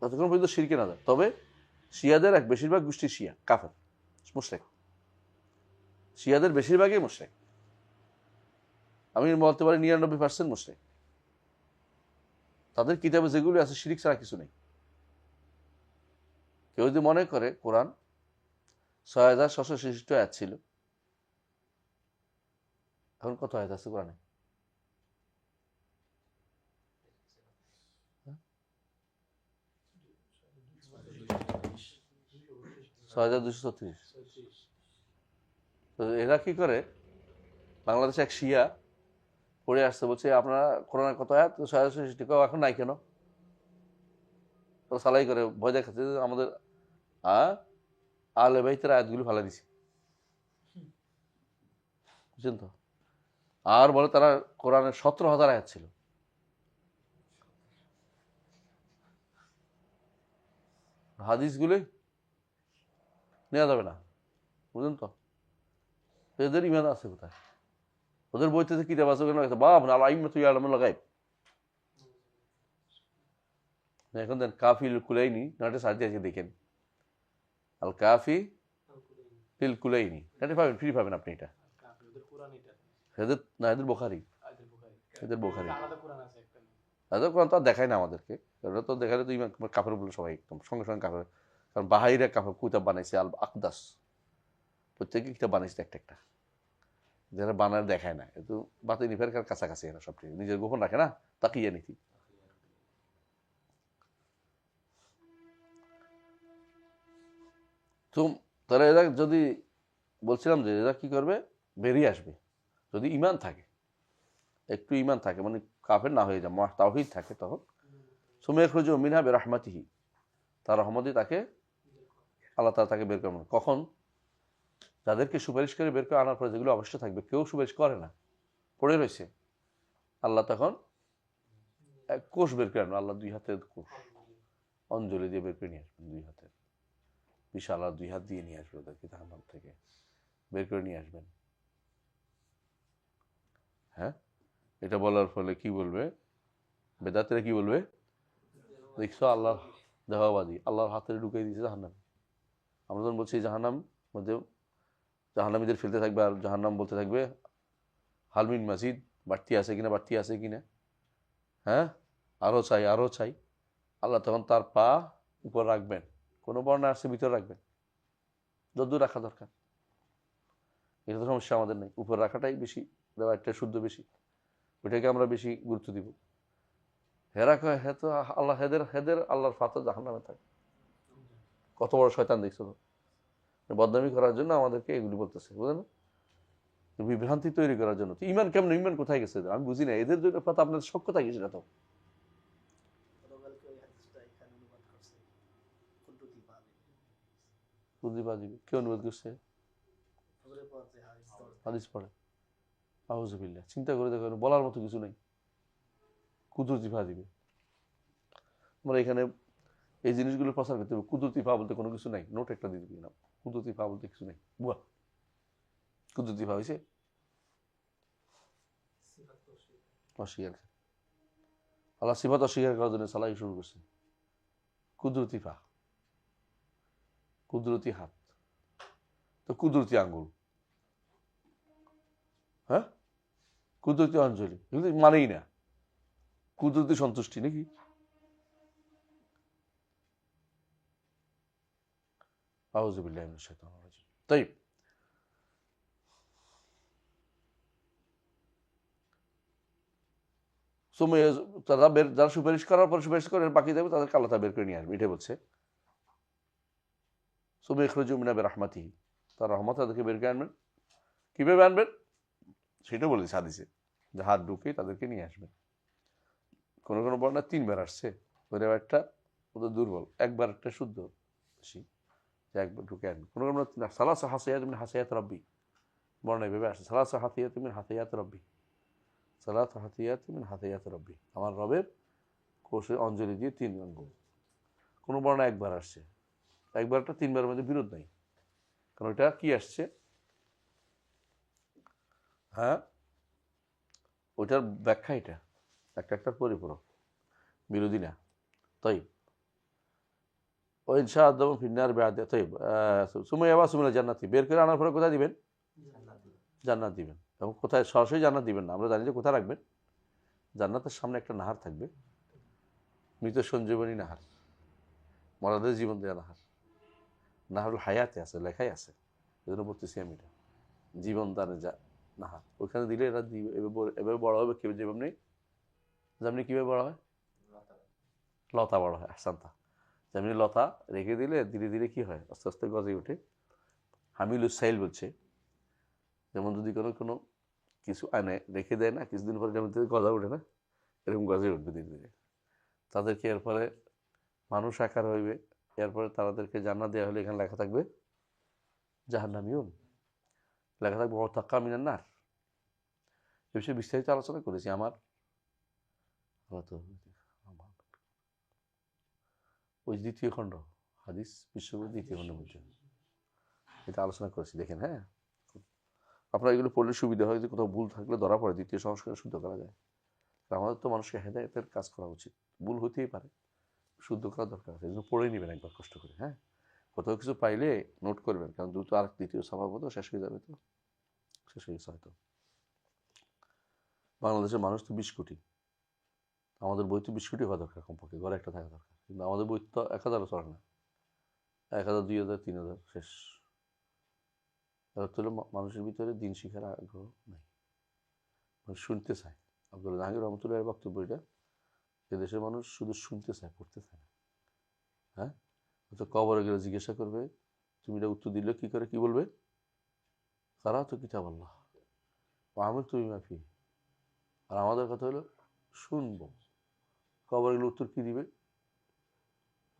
যতক্ষণ পর্যন্ত শিরকে না যায়। তবে শিয়াদের বেশিরভাগ গোষ্ঠী শিয়া কাফের মুশরিক, শিয়াদের বেশিরভাগই মুশরিক, আমি বলতে পারি 99% মুশরিক। তাদের কিতাবে যেগুলো আছে শিরিক ছাড়া কিছু নেই। কেউ যদি মনে করে কোরআন 6766 আয়াত ছিল, এখন কত আয়াত আছে কোরআনে? 6236। তো এরা কি করে, বাংলাদেশে এক শিয়া পড়ে আসছে, বলছে আপনারা কোরআনের কত আয়াত? 6766, এখন নাই কেন? তো সালাই করে ভয় দেখাচ্ছে যে আমাদের আহলে বাইতের আয়াতগুলো ফালা দিছে, বুঝছেন তো। আর বলে তারা কোরআনের 17,000 আয়াত ছিল। হাদিসগুলি নেওয়া যাবে না, বুঝলেন তো। এদের ইমান আছে কোথায়? ওদের বইতে কিতাব আছে বাপ আল আইম্মাতু ইয়ালামুল গায়ব। এখন দেন কাফিল কুলাইনি, নাটে সার্চ দিয়ে দেখেন আল কাফি ফিল কুলাইনি, নাটে পাবেন, ফ্রি পাবেন আপনি। এটা এদের না, এদের বোখারি, এদের বোখারি। এদের কোরআন তো আর দেখায় না আমাদেরকে, ওরা তো দেখালে তো ইমান কাফের বলে সবাই একদম সঙ্গে সঙ্গে কাফের। কারণ বাহাইরা কাফের কিতাব বানাইছে, আল আকদাস, প্রত্যেকে কিতাব বানাইছে একটা একটা, যারা বানার দেখায় না। কিন্তু বাতি নিফের কাছাকাছি এরা সব নিজের গোপন রাখে না, তাকিয়া নীতি। তো তারা এরা যদি বলছিলাম যে এরা কি করবে, বেরিয়ে আসবে যদি ইমান থাকে, একটু ইমান থাকে, মানে কাফের না হয়ে যায়, তাওহীদ থাকে, তখন সুমা ইয়াখরুজু মিনহা বিরাহমাতিহি, তার রহমতে তাকে আল্লাহ তাআলা তাকে বের করবেন। কখন? যাদেরকে সুপারিশ করে বের করে আনার পরে যেগুলো অবশ্যই থাকবে, কেউ সুপারিশ করে না, পড়ে রয়েছে, আল্লাহ তখন এক কোষ বের করে আনবেন, আল্লাহ 2 হাতের কোষ অঞ্জলি দিয়ে বের করে নিয়ে আসবেন, 2 হাতের বিশাল, আর 2 হাত দিয়ে নিয়ে আসবে ওদেরকে জাহান্নাম থেকে বের করে নিয়ে আসবেন। হ্যাঁ, এটা বলার ফলে কি বলবে বেদাতেরা, কি বলবে, দেখছো আল্লাহর দেহবাদী, আল্লাহর হাতে ঢুকিয়ে দিয়েছে জাহান্নাম। আমরা যখন বলছি জাহান্নাম মধ্যে জাহান্নামীদের ফেলতে থাকবে, আর জাহান্নাম বলতে থাকবে হালমিন মাজিদ, বাড়তি আছে কিনা, বাড়তি আছে কিনা, হ্যাঁ আরো চাই, আরো চাই। আল্লাহ তখন তার পা উপর রাখবেন, কোনো বর্ণা আসছে ভিতরে রাখবেন, যদ্দূর রাখা দরকার। এটা তো সমস্যা আমাদের নেই, উপর রাখাটাই বেশি, একটা শুদ্ধ বেশি, ওইটাকে আমরা বেশি গুরুত্ব দিব। হেরা কয় হে তো আল্লাহ, হেদের হেদের আল্লাহর ফাতা জাহান্নামে থাকে। কত বড় শয়তান দেখছো তো, বদনামি করার জন্য আমাদেরকে এগুলি বলতেছে, বুঝলেন, বিভ্রান্তি তৈরি করার জন্য। তো ইমান কেমন, ইমান কোথায় গেছে আমি বুঝি না, এদের জন্য ফাতা আপনাদের শখ কোথায় গেছে, তো কে অনুবাদ করছে, হাদিস পড়ে, আউযুবিল্লাহ, চিন্তা করে দেখো, বলার মতো কিছু নেই, কুদরতি ফা দিবে। আমরা এখানে এই জিনিসগুলো প্রচার করতে হবে, কুদরতি ফা বলতে কোনো কিছু নাই, নোট একটা দিয়ে দিবি না, কুদরতি ফা বলতে কিছু নেই, বুয়া কুদরতি ফা হয়েছে অস্বীকার, আল্লাহ সিফাত অস্বীকার করার জন্য সালাই শুরু করছে। কুদরতি ফা, কুদরতি হাত, তো কুদরতি আঙ্গুল, হ্যাঁ কুদরতি অঞ্জলি, এগুলো মানেই না, কুদরতি সন্তুষ্টি নাকি। আউযুবিল্লাহি মিনাশ শাইতানির রাজিম। তাই যারা সুপারিশ করার পর সুপারিশ করে বাকি যাবে, তাদেরকে আল্লাহ বের করে নিয়ে আসবে, এটাই বলছে। সুমা ইখরাজু মিন রাহমাতিহি, তার রহমত তাদেরকে বের করে আনবেন। কিভাবে আনবেন সেটা বলেছে হাদিসে, যে হাত ঢুকে তাদেরকে নিয়ে আসবেন। কোনো কোনো বর্ণা 3 বার আসছে, ওদের একটা ওদের দুর্বল, একবার একটা শুদ্ধ বেশি, যে একবার ঢুকে আনবেন। কোনো কোনো সালাসা হাসায়াত মিন হাসায়াত রব্বি, বর্ণা এভাবে আসে, সালাসা হাতিয়াত মিন হাতিয়াত রব্বি, সালাসা হাতিয়াত মিন হাতিয়াত রব্বি, আমার রবের কোষে অঞ্জলি দিয়ে 3 আঙ্গুল। কোনো বর্ণা একবার আসছে, একবারটা 3 বারের মধ্যে বিরোধ নাই, কারণ ওইটা কি আসছে, হ্যাঁ ওইটার ব্যাখ্যা, এটা একটা একটার পরিপূরক, বিরোধী না। তাই ও ইনশা আদম ফিন্নার বেআদ, তাই সুমাইয়া সুমিলা জান্নাতি, বের করে আনার পরে কোথায় দিবেন, জান্নাত দিবেন। এবং কোথায়, সরাসরি জান্নাত দিবেন না, আমরা জানি যে কোথায় রাখবেন, জান্নাতের সামনে একটা নাহার থাকবে, মৃত সঞ্জীবনী নাহার, মরাদের জীবন দেওয়া নাহার, নাহারুল হায়াতে আছে, লেখাই আছে, এজন্য বলতেছি আমি, এটা জীবন দানে যা নাহার, ওইখানে দিলে এরা এভাবে বড় হবে, কেউ যেমনি যেমনি কীভাবে বড় হয়, লতা বড় হয়, আহসানতা, যেমনি লতা রেখে দিলে ধীরে ধীরে কি হয়, আস্তে আস্তে গজে ওঠে। হামিলুসাইল বলছে, যেমন যদি কোনো কোনো কিছু আনে রেখে দেয় না, কিছুদিন পরে যেমন গজা ওঠে না, এরকম গজে উঠবে ধীরে ধীরে। তাদেরকে এরপরে মানুষ আকার হইবে, এরপরে তাদেরকে জান্নাত দেওয়া হলে এখানে লেখা থাকবে জাহান্নামিউন, লেখা থাকবে ওয়াতাক্কা মিনান নার। এ বিষয়ে বিস্তারিত আলোচনা করেছি আমার ওই 2য় খণ্ড, হাদিস বিশ্বকোষ 2য় খণ্ডের মধ্যে এটা আলোচনা করেছি, দেখেন। হ্যাঁ, আপনারা এগুলো পড়লে সুবিধা হয়, যে কোথাও ভুল থাকলে ধরা পড়ে, 2য় সংস্করণে শুদ্ধ করা যায়। আমাদের তো মানুষকে হেদায়েতের কাজ করা উচিত, ভুল হতেই পারে, শুদ্ধ করা দরকার আছে, এজন্য পড়ে নেবেন একবার কষ্ট করে। হ্যাঁ, কোথাও কিছু পাইলে নোট করবেন, কারণ দ্রুত আর 2য় সফা মতো শেষ হয়ে যাবে, তো শেষ হয়ে গেছে হয়তো। বাংলাদেশের মানুষ তো 20 কোটি, আমাদের বই তো 20 কোটি হওয়া দরকার, কমপক্ষে ঘরে একটা থাকা দরকার, কিন্তু আমাদের বই তো 1000ও চলে না, 1000, 2000, 3000 শেষ। এবার মানুষের ভিতরে দিন শিখার আগ্রহ নাই, মানুষ শুনতে চায়। আব্দুল্লাহ জাহাঙ্গীর রহমতুল্লাহের বক্তব্য এটা, এদেশের মানুষ শুধু শুনতে চায়, পড়তে চায় না। হ্যাঁ, তো কবরে গেলে জিজ্ঞাসা করবে, তুমি এটা উত্তর দিলে কি করে, কি বলবে, তারা তো কিতাব আল্লাহ আমি তুমি মাফি। আর আমাদের কথা হলো শুনবো, কবরে গেলে উত্তর কি দিবে,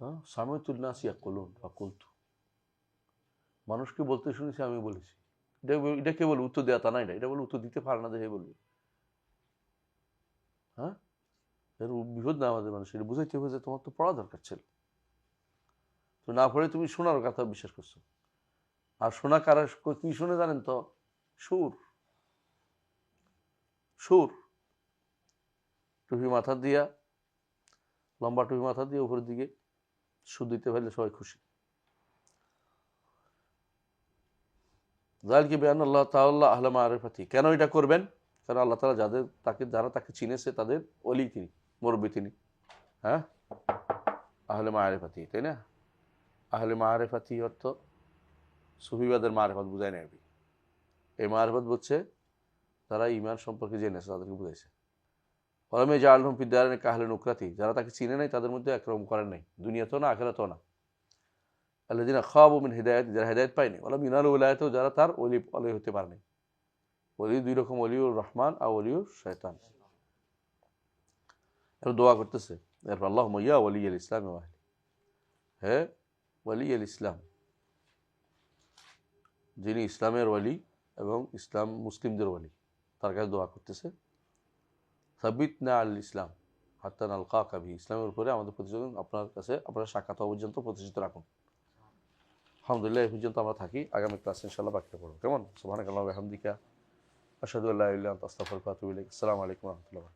হ্যাঁ সামিতুল নাস ইয়াকুলুন ফাকুলতু, মানুষকে বলতে শুনেছি, আমি বলেছি। এটা কে বলবে উত্তর দেওয়া? তা না, এটা বলে উত্তর দিতে পারে না, দেখে বলবে। হ্যাঁ, এর বিপদ না আমাদের মানুষ, এটা বুঝাইতে হবে যে তোমার তো পড়া দরকার ছিল, তো না পড়ে তুমি শোনার কথা বিশ্বাস করছো। আর শোনা কারা কি শুনে জানেন তো? সুর। সুর, টুপি মাথা দিয়া, লম্বা টুপি মাথা দিয়ে উপরের দিকে সুর দিতে পারলে সবাই খুশি। জাল কি বেয়ান আল্লাহ তাআলা আহলে মারিফাতি, কেন এটা করবেন? কারণ আল্লাহ তাআলা যারা তাকে চিনেছে তাদের ওলি তিনি, মুরব্বি তিনি। হ্যাঁ, আহলে মারিফাতি, তাই না? আহলে মারিফাতি অর্থ সুফিবাদের মারিফত বুঝায় না। এই মারিফত বুঝছে তারা ঈমান সম্পর্কে জেনেছে, তাদেরকে বুঝাইছে। ফলামে জাআলহুম ফিদ দারাইনি কাহলে নুকরাতি, যারা তাকে চিনে নাই তাদের মধ্যে একরকম করেন নাই, দুনিয়াতেও না আখিরাতেও না। আল্লাযিনা খাবু মিন হিদায়াত, যারা হেদায়েত পায়নি। ওয়ালাম ইনালু উলায়াতাহু, যারা তার ওলি হতে পারেনি। ওলি দুই রকম, ওলিউর রহমান আর ওলিউর শয়তান। এর দোয়া করতেছে এরপর, আল্লাহুম্মা ইয়া ওয়ালিয়াল ইসলাম ওয়া আহলি, হে ওয়ালিয়াল ইসলাম, যিনি ইসলামের ওয়ালি এবং ইসলাম মুসলিমদের ওয়ালি, তার কাছে দোয়া করতেছে। সাবিতনা আল ইসলাম হাত্তা নালকাকা বিহি, ইসলামের উপরে আমাদের প্রতিষ্ঠান আপনার কাছে, আপনার সাক্ষাৎ হওয়া পর্যন্ত প্রতিষ্ঠিত রাখুন। আলহামদুলিল্লাহ, এই পর্যন্ত আমরা থাকি। আগামী ক্লাসে ইনশাআল্লাহ বাকিটা পড়ব। কেমন? সুবহানাকাল্লাহি ওয়া বিহামদিকা, আশহাদু আল্লা ইলাহা ইল্লা আনতা, আস্তাগফিরুকা ওয়া আতুবু ইলাইক। আসসালামু আলাইকুম ওয়া রাহমাতুল্লাহ।